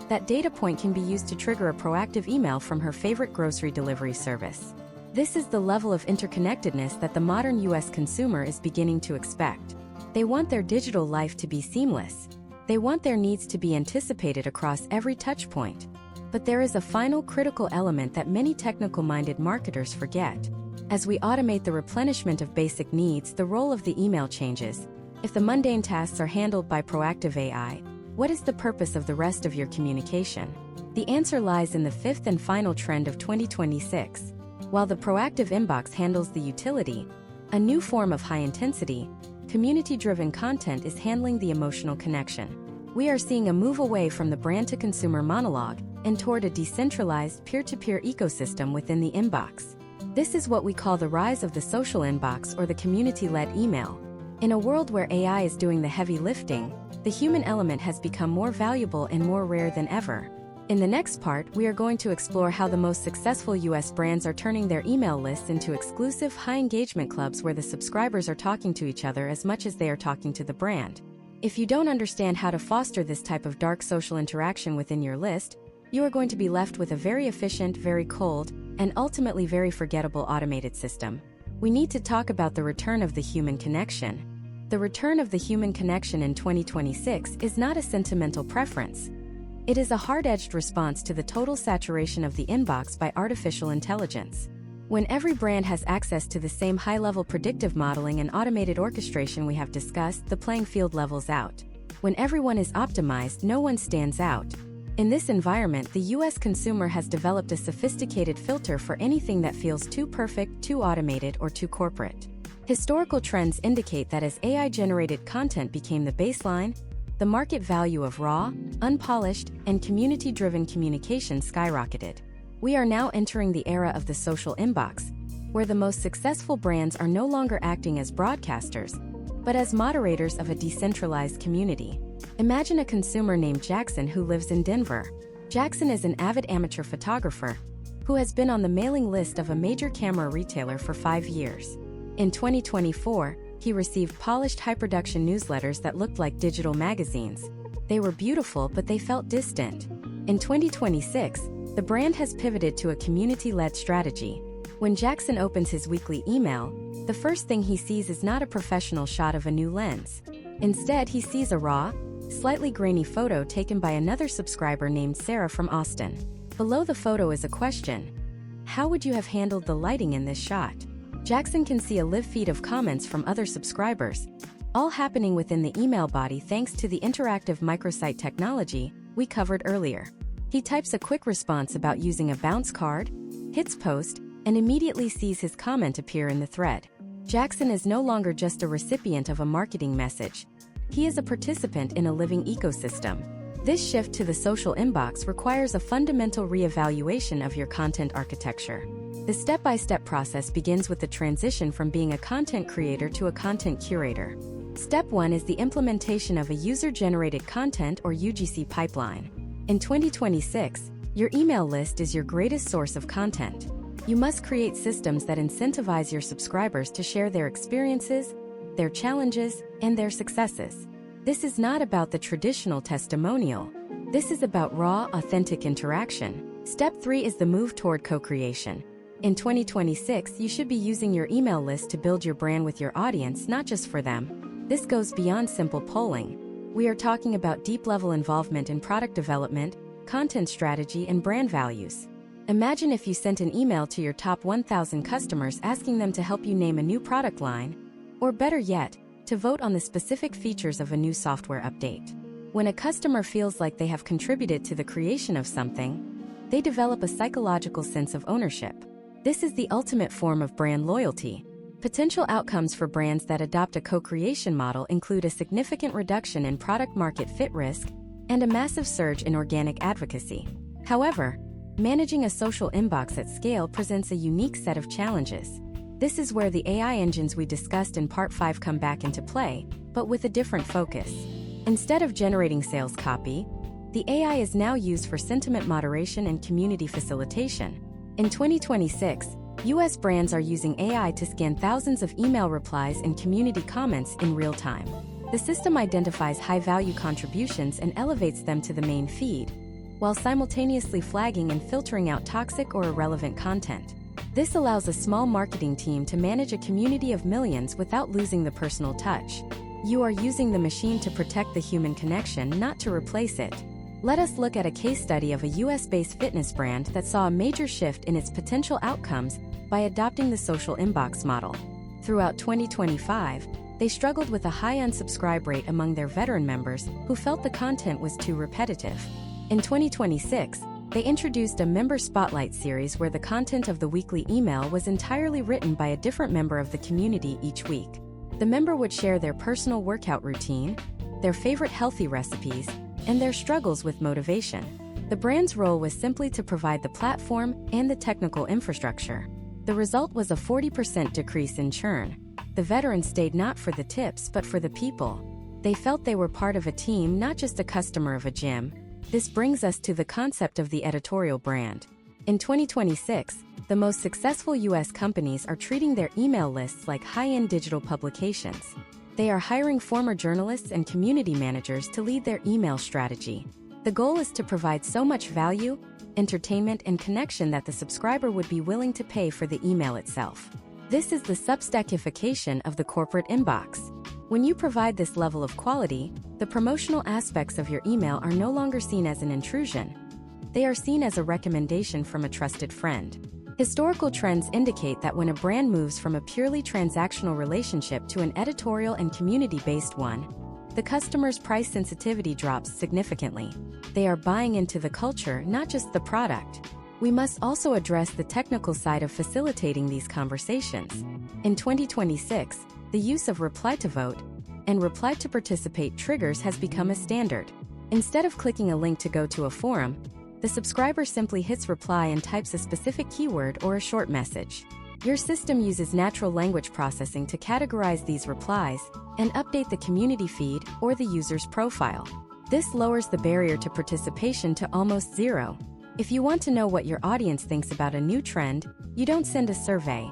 that data point can be used to trigger a proactive email from her favorite grocery delivery service. This is the level of interconnectedness that the modern US consumer is beginning to expect. They want their digital life to be seamless. They want their needs to be anticipated across every touch point. But there is a final critical element that many technical-minded marketers forget. As we automate the replenishment of basic needs, the role of the email changes. If the mundane tasks are handled by proactive AI, what is the purpose of the rest of your communication? The answer lies in the fifth and final trend of 2026. While the proactive inbox handles the utility, a new form of high-intensity, community-driven content is handling the emotional connection. We are seeing a move away from the brand-to-consumer monologue and toward a decentralized peer-to-peer ecosystem within the inbox. This is what we call the rise of the social inbox or the community-led email. In a world where AI is doing the heavy lifting, the human element has become more valuable and more rare than ever. In the next part, we are going to explore how the most successful US brands are turning their email lists into exclusive, high-engagement clubs where the subscribers are talking to each other as much as they are talking to the brand. If you don't understand how to foster this type of dark social interaction within your list, you are going to be left with a very efficient, very cold, and ultimately very forgettable automated system. We need to talk about the return of the human connection. The return of the human connection in 2026 is not a sentimental preference. It is a hard-edged response to the total saturation of the inbox by artificial intelligence. When every brand has access to the same high-level predictive modeling and automated orchestration we have discussed, the playing field levels out. When everyone is optimized, no one stands out. In this environment, the US consumer has developed a sophisticated filter for anything that feels too perfect, too automated, or too corporate. Historical trends indicate that as AI-generated content became the baseline, the market value of raw, unpolished, and community-driven communication skyrocketed. We are now entering the era of the social inbox, where the most successful brands are no longer acting as broadcasters, but as moderators of a decentralized community. Imagine a consumer named Jackson who lives in Denver. Jackson is an avid amateur photographer who has been on the mailing list of a major camera retailer for 5 years. In 2024, he received polished high-production newsletters that looked like digital magazines. They were beautiful, but they felt distant. In 2026, the brand has pivoted to a community-led strategy. When Jackson opens his weekly email, the first thing he sees is not a professional shot of a new lens. Instead, he sees a raw, slightly grainy photo taken by another subscriber named Sarah from Austin. Below the photo is a question. How would you have handled the lighting in this shot? Jackson can see a live feed of comments from other subscribers, all happening within the email body thanks to the interactive microsite technology we covered earlier. He types a quick response about using a bounce card, hits post, and immediately sees his comment appear in the thread. Jackson is no longer just a recipient of a marketing message. He is a participant in a living ecosystem. This shift to the social inbox requires a fundamental reevaluation of your content architecture. The step-by-step process begins with the transition from being a content creator to a content curator. Step 1 is the implementation of a user-generated content or UGC pipeline. In 2026, your email list is your greatest source of content. You must create systems that incentivize your subscribers to share their experiences, their challenges, and their successes. This is not about the traditional testimonial. This is about raw, authentic interaction. Step 3 is the move toward co-creation. In 2026, you should be using your email list to build your brand with your audience, not just for them. This goes beyond simple polling. We are talking about deep-level involvement in product development, content strategy, and brand values. Imagine if you sent an email to your top 1,000 customers asking them to help you name a new product line, or better yet, to vote on the specific features of a new software update. When a customer feels like they have contributed to the creation of something, they develop a psychological sense of ownership. This is the ultimate form of brand loyalty. Potential outcomes for brands that adopt a co-creation model include a significant reduction in product-market fit risk and a massive surge in organic advocacy. However, managing a social inbox at scale presents a unique set of challenges. This is where the AI engines we discussed in Part 5 come back into play, but with a different focus. Instead of generating sales copy, the AI is now used for sentiment moderation and community facilitation. In 2026, US brands are using AI to scan thousands of email replies and community comments in real time. The system identifies high-value contributions and elevates them to the main feed, while simultaneously flagging and filtering out toxic or irrelevant content. This allows a small marketing team to manage a community of millions without losing the personal touch. You are using the machine to protect the human connection, not to replace it. Let us look at a case study of a US-based fitness brand that saw a major shift in its potential outcomes by adopting the social inbox model. Throughout 2025, they struggled with a high unsubscribe rate among their veteran members who felt the content was too repetitive. In 2026, they introduced a member spotlight series where the content of the weekly email was entirely written by a different member of the community each week. The member would share their personal workout routine, their favorite healthy recipes, and their struggles with motivation. The brand's role was simply to provide the platform and the technical infrastructure. The result was a 40% decrease in churn. The veterans stayed not for the tips but for the people. They felt they were part of a team, not just a customer of a gym. This brings us to the concept of the editorial brand. In 2026, the most successful US companies are treating their email lists like high-end digital publications. They are hiring former journalists and community managers to lead their email strategy. The goal is to provide so much value, entertainment, and connection that the subscriber would be willing to pay for the email itself. This is the Substackification of the corporate inbox. When you provide this level of quality, the promotional aspects of your email are no longer seen as an intrusion. They are seen as a recommendation from a trusted friend. Historical trends indicate that when a brand moves from a purely transactional relationship to an editorial and community-based one, the customer's price sensitivity drops significantly. They are buying into the culture, not just the product. We must also address the technical side of facilitating these conversations. In 2026, the use of reply to vote and reply to participate triggers has become a standard. Instead of clicking a link to go to a forum, the subscriber simply hits reply and types a specific keyword or a short message. Your system uses natural language processing to categorize these replies and update the community feed or the user's profile. This lowers the barrier to participation to almost zero. If you want to know what your audience thinks about a new trend, you don't send a survey.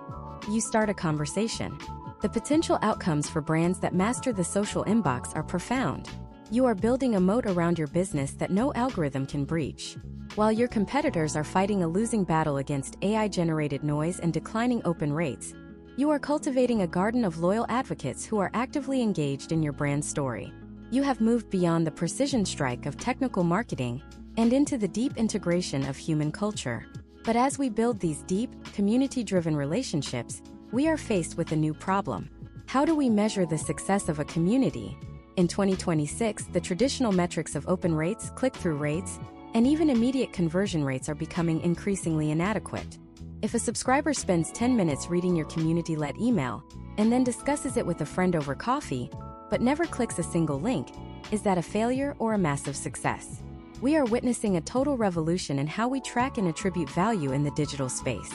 You start a conversation. The potential outcomes for brands that master the social inbox are profound. You are building a moat around your business that no algorithm can breach. While your competitors are fighting a losing battle against AI-generated noise and declining open rates, you are cultivating a garden of loyal advocates who are actively engaged in your brand story. You have moved beyond the precision strike of technical marketing and into the deep integration of human culture. But as we build these deep, community-driven relationships, we are faced with a new problem. How do we measure the success of a community? In 2026, the traditional metrics of open rates, click-through rates, and even immediate conversion rates are becoming increasingly inadequate. If a subscriber spends 10 minutes reading your community-led email, and then discusses it with a friend over coffee, but never clicks a single link, is that a failure or a massive success? We are witnessing a total revolution in how we track and attribute value in the digital space.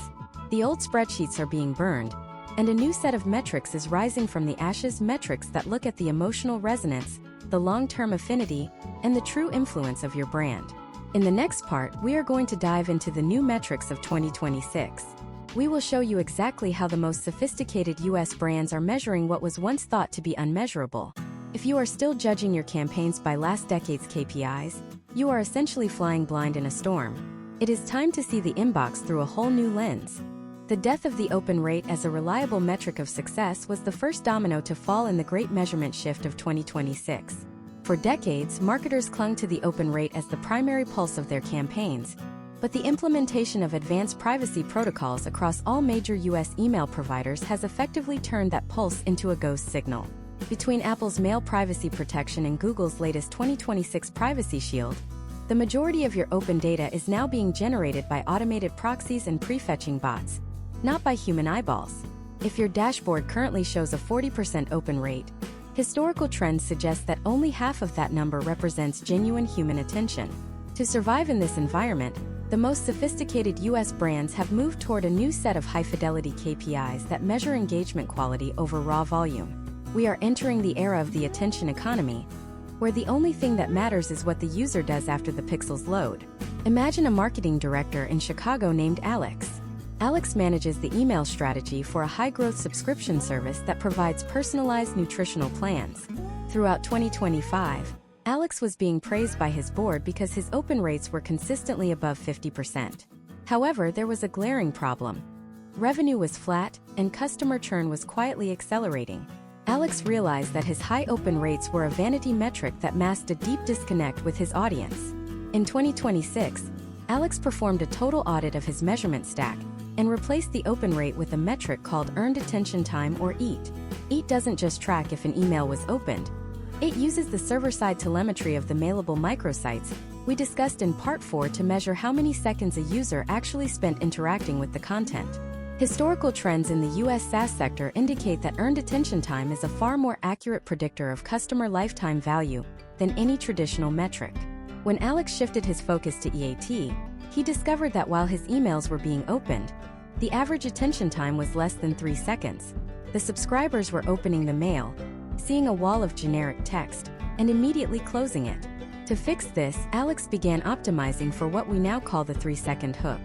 The old spreadsheets are being burned, and a new set of metrics is rising from the ashes, metrics that look at the emotional resonance, the long-term affinity, and the true influence of your brand. In the next part, we are going to dive into the new metrics of 2026. We will show you exactly how the most sophisticated US brands are measuring what was once thought to be unmeasurable. If you are still judging your campaigns by last decade's KPIs, you are essentially flying blind in a storm. It is time to see the inbox through a whole new lens. The death of the open rate as a reliable metric of success was the first domino to fall in the great measurement shift of 2026. For decades, marketers clung to the open rate as the primary pulse of their campaigns, but the implementation of advanced privacy protocols across all major US email providers has effectively turned that pulse into a ghost signal. Between Apple's mail privacy protection and Google's latest 2026 Privacy Shield, the majority of your open data is now being generated by automated proxies and prefetching bots, not by human eyeballs. If your dashboard currently shows a 40% open rate, historical trends suggest that only half of that number represents genuine human attention. To survive in this environment, the most sophisticated US brands have moved toward a new set of high-fidelity KPIs that measure engagement quality over raw volume. We are entering the era of the attention economy, where the only thing that matters is what the user does after the pixels load. Imagine a marketing director in Chicago named Alex. Alex manages the email strategy for a high-growth subscription service that provides personalized nutritional plans. Throughout 2025, Alex was being praised by his board because his open rates were consistently above 50%. However, there was a glaring problem. Revenue was flat, and customer churn was quietly accelerating. Alex realized that his high open rates were a vanity metric that masked a deep disconnect with his audience. In 2026, Alex performed a total audit of his measurement stack and replaced the open rate with a metric called Earned Attention Time, or EAT. EAT doesn't just track if an email was opened. It uses the server-side telemetry of the mailable microsites we discussed in Part 4 to measure how many seconds a user actually spent interacting with the content. Historical trends in the US SaaS sector indicate that earned attention time is a far more accurate predictor of customer lifetime value than any traditional metric. When Alex shifted his focus to EAT, he discovered that while his emails were being opened, the average attention time was less than 3 seconds. The subscribers were opening the mail, seeing a wall of generic text, and immediately closing it. To fix this, Alex began optimizing for what we now call the 3-second hook.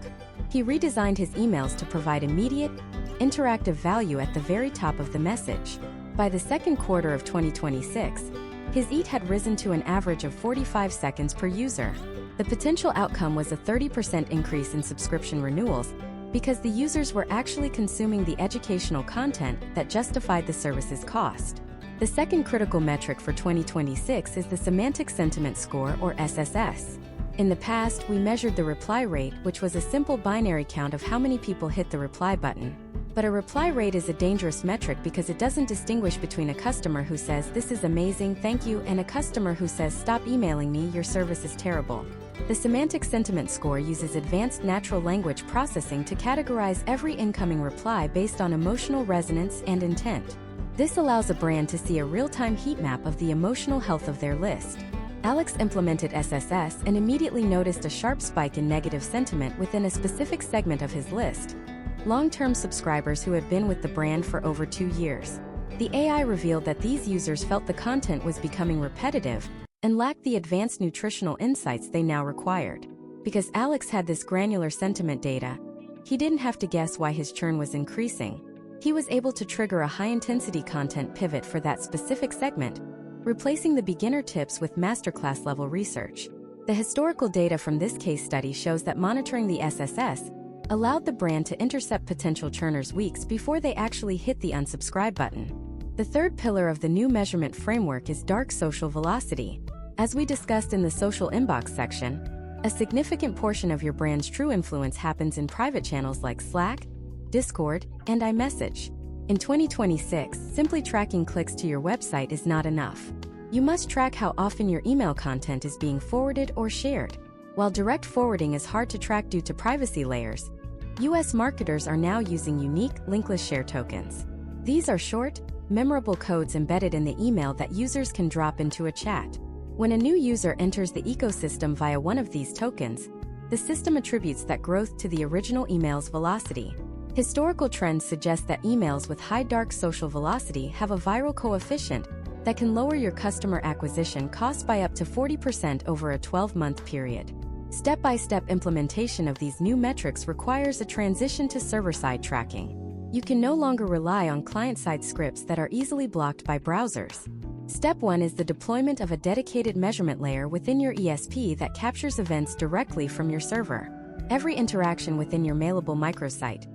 He redesigned his emails to provide immediate, interactive value at the very top of the message. By the second quarter of 2026, his EAT had risen to an average of 45 seconds per user. The potential outcome was a 30% increase in subscription renewals, because the users were actually consuming the educational content that justified the service's cost. The second critical metric for 2026 is the Semantic Sentiment Score, or SSS. In the past, we measured the reply rate, which was a simple binary count of how many people hit the reply button. But a reply rate is a dangerous metric because it doesn't distinguish between a customer who says, "This is amazing, thank you," and a customer who says, "Stop emailing me, your service is terrible." The Semantic Sentiment Score uses advanced natural language processing to categorize every incoming reply based on emotional resonance and intent. This allows a brand to see a real-time heat map of the emotional health of their list. Alex implemented SSS and immediately noticed a sharp spike in negative sentiment within a specific segment of his list: long-term subscribers who had been with the brand for over 2 years. The AI revealed that these users felt the content was becoming repetitive and lacked the advanced nutritional insights they now required. Because Alex had this granular sentiment data, he didn't have to guess why his churn was increasing. He was able to trigger a high-intensity content pivot for that specific segment, replacing the beginner tips with masterclass-level research. The historical data from this case study shows that monitoring the SSS allowed the brand to intercept potential churners weeks before they actually hit the unsubscribe button. The third pillar of the new measurement framework is dark social velocity. As we discussed in the social inbox section, A significant portion of your brand's true influence happens in private channels like Slack, Discord, and iMessage. In 2026, simply tracking clicks to your website is not enough. You must track how often your email content is being forwarded or shared. While direct forwarding is hard to track due to privacy layers, US marketers are now using unique linkless share tokens. These are short, memorable codes embedded in the email that users can drop into a chat. When a new user enters the ecosystem via one of these tokens, the system attributes that growth to the original email's velocity. Historical trends suggest that emails with high dark social velocity have a viral coefficient that can lower your customer acquisition costs by up to 40% over a 12-month period. Step-by-step implementation of these new metrics requires a transition to server-side tracking. You can no longer rely on client-side scripts that are easily blocked by browsers. Step 1 is the deployment of a dedicated measurement layer within your ESP that captures events directly from your server. Every interaction within your mailable microsite,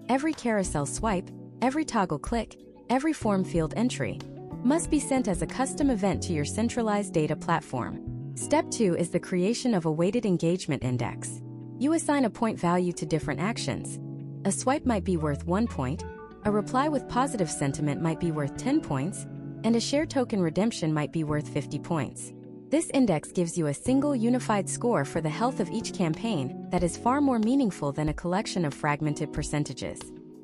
every carousel swipe, every toggle click, every form field entry, must be sent as a custom event to your centralized data platform. Step 2 is the creation of a weighted engagement index. You assign a point value to different actions. A swipe might be worth 1 point, a reply with positive sentiment might be worth 10 points, and a share token redemption might be worth 50 points. This index gives you a single unified score for the health of each campaign that is far more meaningful than a collection of fragmented percentages.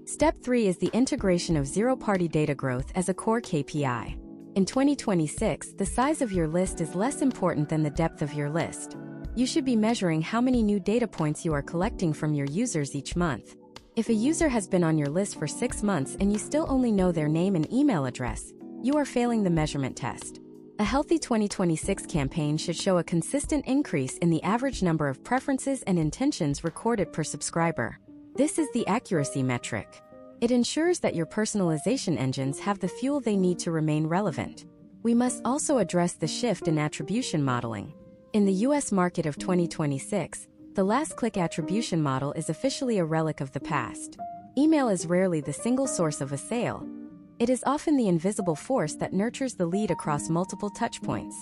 Step 3 is the integration of zero-party data growth as a core KPI. In 2026, the size of your list is less important than the depth of your list. You should be measuring how many new data points you are collecting from your users each month. If a user has been on your list for 6 months and you still only know their name and email address, you are failing the measurement test. A healthy 2026 campaign should show a consistent increase in the average number of preferences and intentions recorded per subscriber. This is the accuracy metric. It ensures that your personalization engines have the fuel they need to remain relevant. We must also address the shift in attribution modeling. In the US market of 2026, the last-click attribution model is officially a relic of the past. Email is rarely the single source of a sale. It is often the invisible force that nurtures the lead across multiple touchpoints.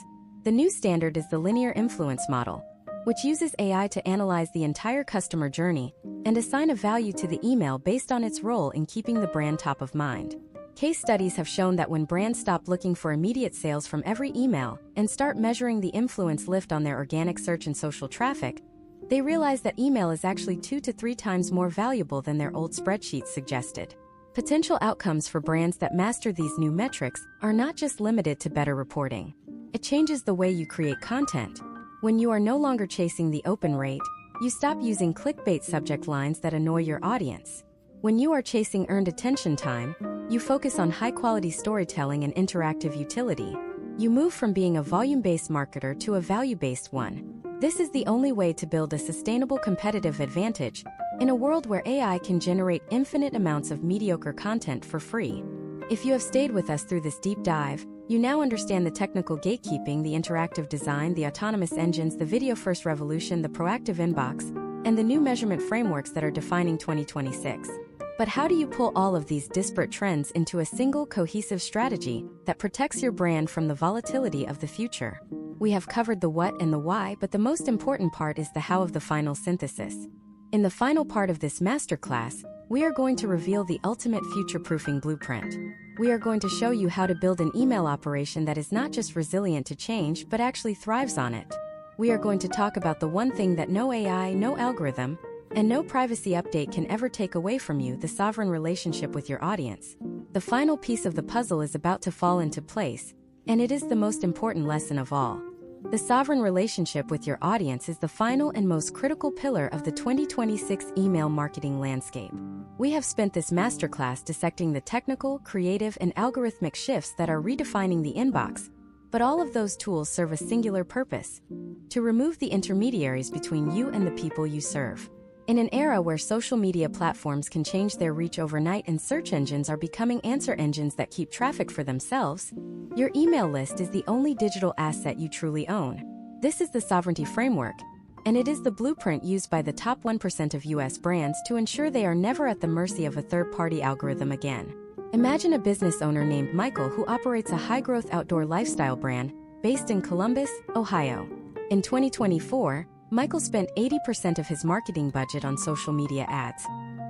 The new standard is the linear influence model, which uses AI to analyze the entire customer journey and assign a value to the email based on its role in keeping the brand top of mind. Case studies have shown that when brands stop looking for immediate sales from every email and start measuring the influence lift on their organic search and social traffic, they realize that email is actually 2 to 3 times more valuable than their old spreadsheets suggested. Potential outcomes for brands that master these new metrics are not just limited to better reporting. It changes the way you create content. When you are no longer chasing the open rate, you stop using clickbait subject lines that annoy your audience. When you are chasing earned attention time, you focus on high-quality storytelling and interactive utility. You move from being a volume-based marketer to a value-based one. This is the only way to build a sustainable competitive advantage in a world where AI can generate infinite amounts of mediocre content for free. If you have stayed with us through this deep dive, you now understand the technical gatekeeping, the interactive design, the autonomous engines, the video-first revolution, the proactive inbox, and the new measurement frameworks that are defining 2026. But how do you pull all of these disparate trends into a single cohesive strategy that protects your brand from the volatility of the future? We have covered the what and the why, but the most important part is the how of the final synthesis. In the final part of this masterclass, we are going to reveal the ultimate future-proofing blueprint. We are going to show you how to build an email operation that is not just resilient to change, but actually thrives on it. We are going to talk about the one thing that no AI, no algorithm, and no privacy update can ever take away from you: the sovereign relationship with your audience. The final piece of the puzzle is about to fall into place, and it is the most important lesson of all. The sovereign relationship with your audience is the final and most critical pillar of the 2026 email marketing landscape. We have spent this masterclass dissecting the technical, creative, and algorithmic shifts that are redefining the inbox, but all of those tools serve a singular purpose: to remove the intermediaries between you and the people you serve. In an era where social media platforms can change their reach overnight and search engines are becoming answer engines that keep traffic for themselves, your email list is the only digital asset you truly own. This is the sovereignty framework, and it is the blueprint used by the top 1% of US brands to ensure they are never at the mercy of a third-party algorithm again. Imagine a business owner named Michael who operates a high-growth outdoor lifestyle brand based in Columbus, Ohio. In 2024, Michael spent 80% of his marketing budget on social media ads,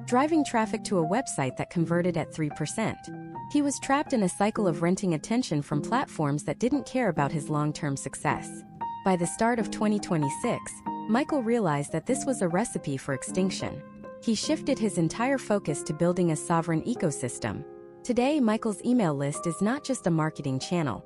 driving traffic to a website that converted at 3%. He was trapped in a cycle of renting attention from platforms that didn't care about his long-term success. By the start of 2026, Michael realized that this was a recipe for extinction. He shifted his entire focus to building a sovereign ecosystem. Today, Michael's email list is not just a marketing channel.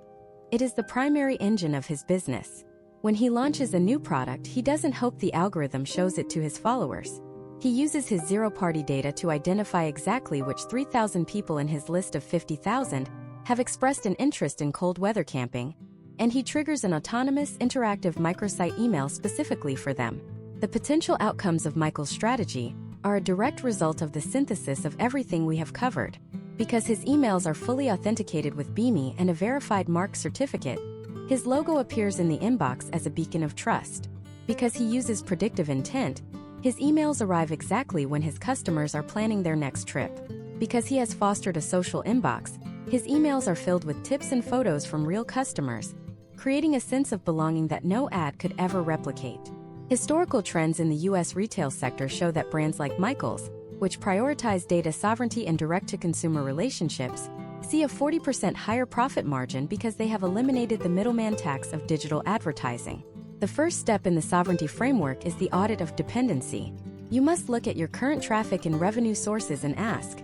It is the primary engine of his business. When he launches a new product, he doesn't hope the algorithm shows it to his followers. He uses his zero-party data to identify exactly which 3,000 people in his list of 50,000 have expressed an interest in cold weather camping, and he triggers an autonomous, interactive microsite email specifically for them. The potential outcomes of Michael's strategy are a direct result of the synthesis of everything we have covered. Because his emails are fully authenticated with BIMI and a verified mark certificate, his logo appears in the inbox as a beacon of trust. Because he uses predictive intent, his emails arrive exactly when his customers are planning their next trip. Because he has fostered a social inbox, his emails are filled with tips and photos from real customers, creating a sense of belonging that no ad could ever replicate. Historical trends in the U.S. retail sector show that brands like Michael's, which prioritize data sovereignty and direct-to-consumer relationships, see a 40% higher profit margin because they have eliminated the middleman tax of digital advertising. The first step in the sovereignty framework is the audit of dependency. You must look at your current traffic and revenue sources and ask,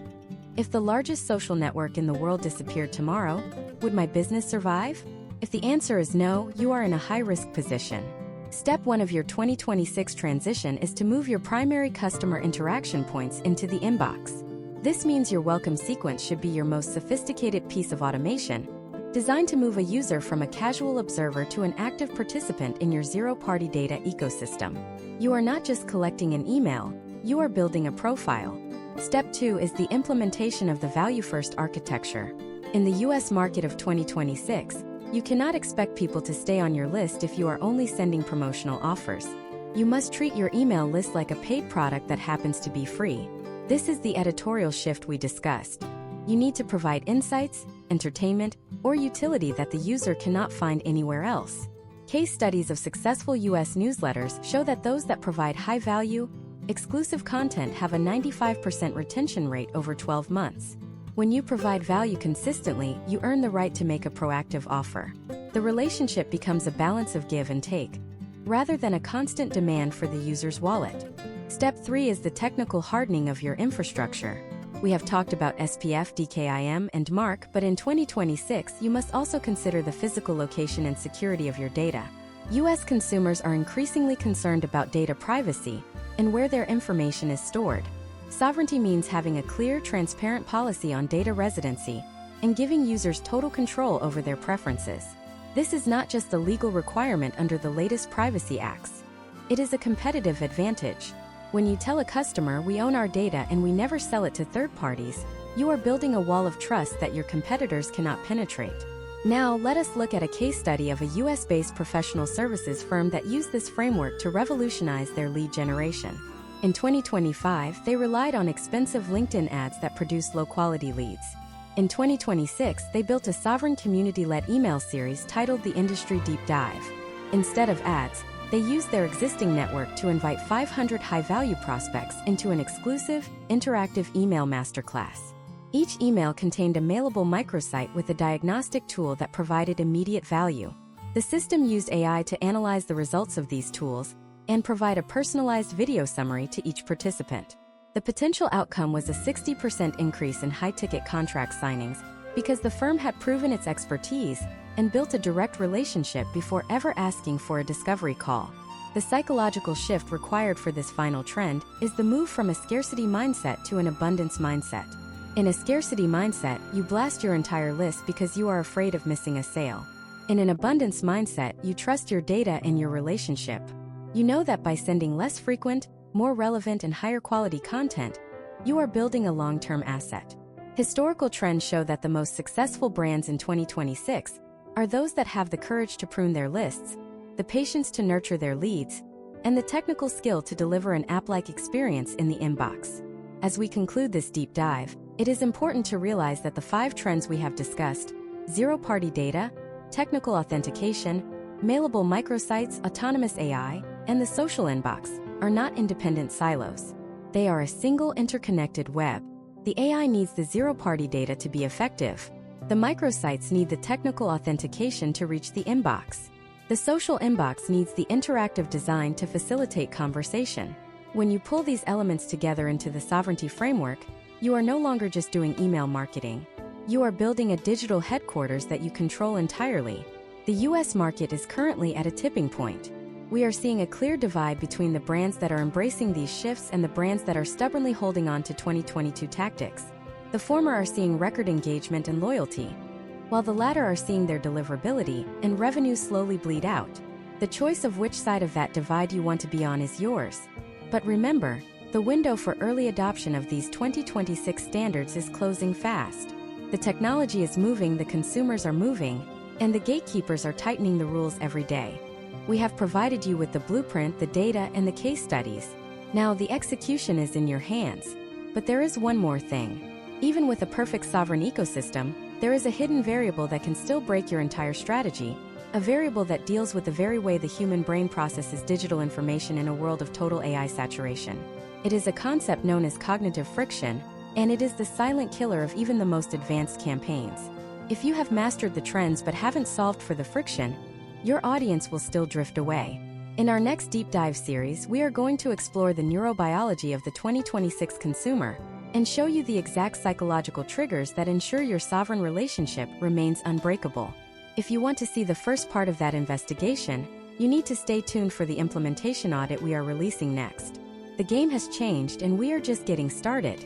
if the largest social network in the world disappeared tomorrow, would my business survive? If the answer is no, you are in a high-risk position. Step 1 of your 2026 transition is to move your primary customer interaction points into the inbox. This means your welcome sequence should be your most sophisticated piece of automation, designed to move a user from a casual observer to an active participant in your zero-party data ecosystem. You are not just collecting an email, you are building a profile. Step 2 is the implementation of the value-first architecture. In the US market of 2026, you cannot expect people to stay on your list if you are only sending promotional offers. You must treat your email list like a paid product that happens to be free. This is the editorial shift we discussed. You need to provide insights, entertainment, or utility that the user cannot find anywhere else. Case studies of successful US newsletters show that those that provide high-value, exclusive content have a 95% retention rate over 12 months. When you provide value consistently, you earn the right to make a proactive offer. The relationship becomes a balance of give and take, rather than a constant demand for the user's wallet. Step 3 is the technical hardening of your infrastructure. We have talked about SPF, DKIM, and MARC, but in 2026, you must also consider the physical location and security of your data. US consumers are increasingly concerned about data privacy and where their information is stored. Sovereignty means having a clear, transparent policy on data residency and giving users total control over their preferences. This is not just a legal requirement under the latest privacy acts. It is a competitive advantage. When you tell a customer we own our data and we never sell it to third parties, you are building a wall of trust that your competitors cannot penetrate. Now, let us look at a case study of a US-based professional services firm that used this framework to revolutionize their lead generation. In 2025, they relied on expensive LinkedIn ads that produced low-quality leads. In 2026, they built a sovereign community-led email series titled The Industry Deep Dive. Instead of ads, they used their existing network to invite 500 high-value prospects into an exclusive, interactive email masterclass. Each email contained a mailable microsite with a diagnostic tool that provided immediate value. The system used AI to analyze the results of these tools and provide a personalized video summary to each participant. The potential outcome was a 60% increase in high-ticket contract signings because the firm had proven its expertise and built a direct relationship before ever asking for a discovery call. The psychological shift required for this final trend is the move from a scarcity mindset to an abundance mindset. In a scarcity mindset, you blast your entire list because you are afraid of missing a sale. In an abundance mindset, you trust your data and your relationship. You know that by sending less frequent, more relevant and higher quality content, you are building a long-term asset. Historical trends show that the most successful brands in 2026 are those that have the courage to prune their lists, the patience to nurture their leads, and the technical skill to deliver an app-like experience in the inbox. As we conclude this deep dive, it is important to realize that the 5 trends we have discussed, zero-party data, technical authentication, mailable microsites, autonomous AI, and the social inbox are not independent silos. They are a single interconnected web. The AI needs the zero-party data to be effective. The microsites need the technical authentication to reach the inbox. The social inbox needs the interactive design to facilitate conversation. When you pull these elements together into the sovereignty framework, you are no longer just doing email marketing. You are building a digital headquarters that you control entirely. The US market is currently at a tipping point. We are seeing a clear divide between the brands that are embracing these shifts and the brands that are stubbornly holding on to 2022 tactics. The former are seeing record engagement and loyalty, while the latter are seeing their deliverability and revenue slowly bleed out. The choice of which side of that divide you want to be on is yours. But remember, the window for early adoption of these 2026 standards is closing fast. The technology is moving, the consumers are moving, and the gatekeepers are tightening the rules every day. We have provided you with the blueprint, the data, and the case studies. Now the execution is in your hands. But there is one more thing. Even with a perfect sovereign ecosystem, there is a hidden variable that can still break your entire strategy, a variable that deals with the very way the human brain processes digital information in a world of total AI saturation. It is a concept known as cognitive friction, and it is the silent killer of even the most advanced campaigns. If you have mastered the trends but haven't solved for the friction, your audience will still drift away. In our next deep dive series, we are going to explore the neurobiology of the 2026 consumer and show you the exact psychological triggers that ensure your sovereign relationship remains unbreakable. If you want to see the first part of that investigation, you need to stay tuned for the implementation audit we are releasing next. The game has changed and we are just getting started.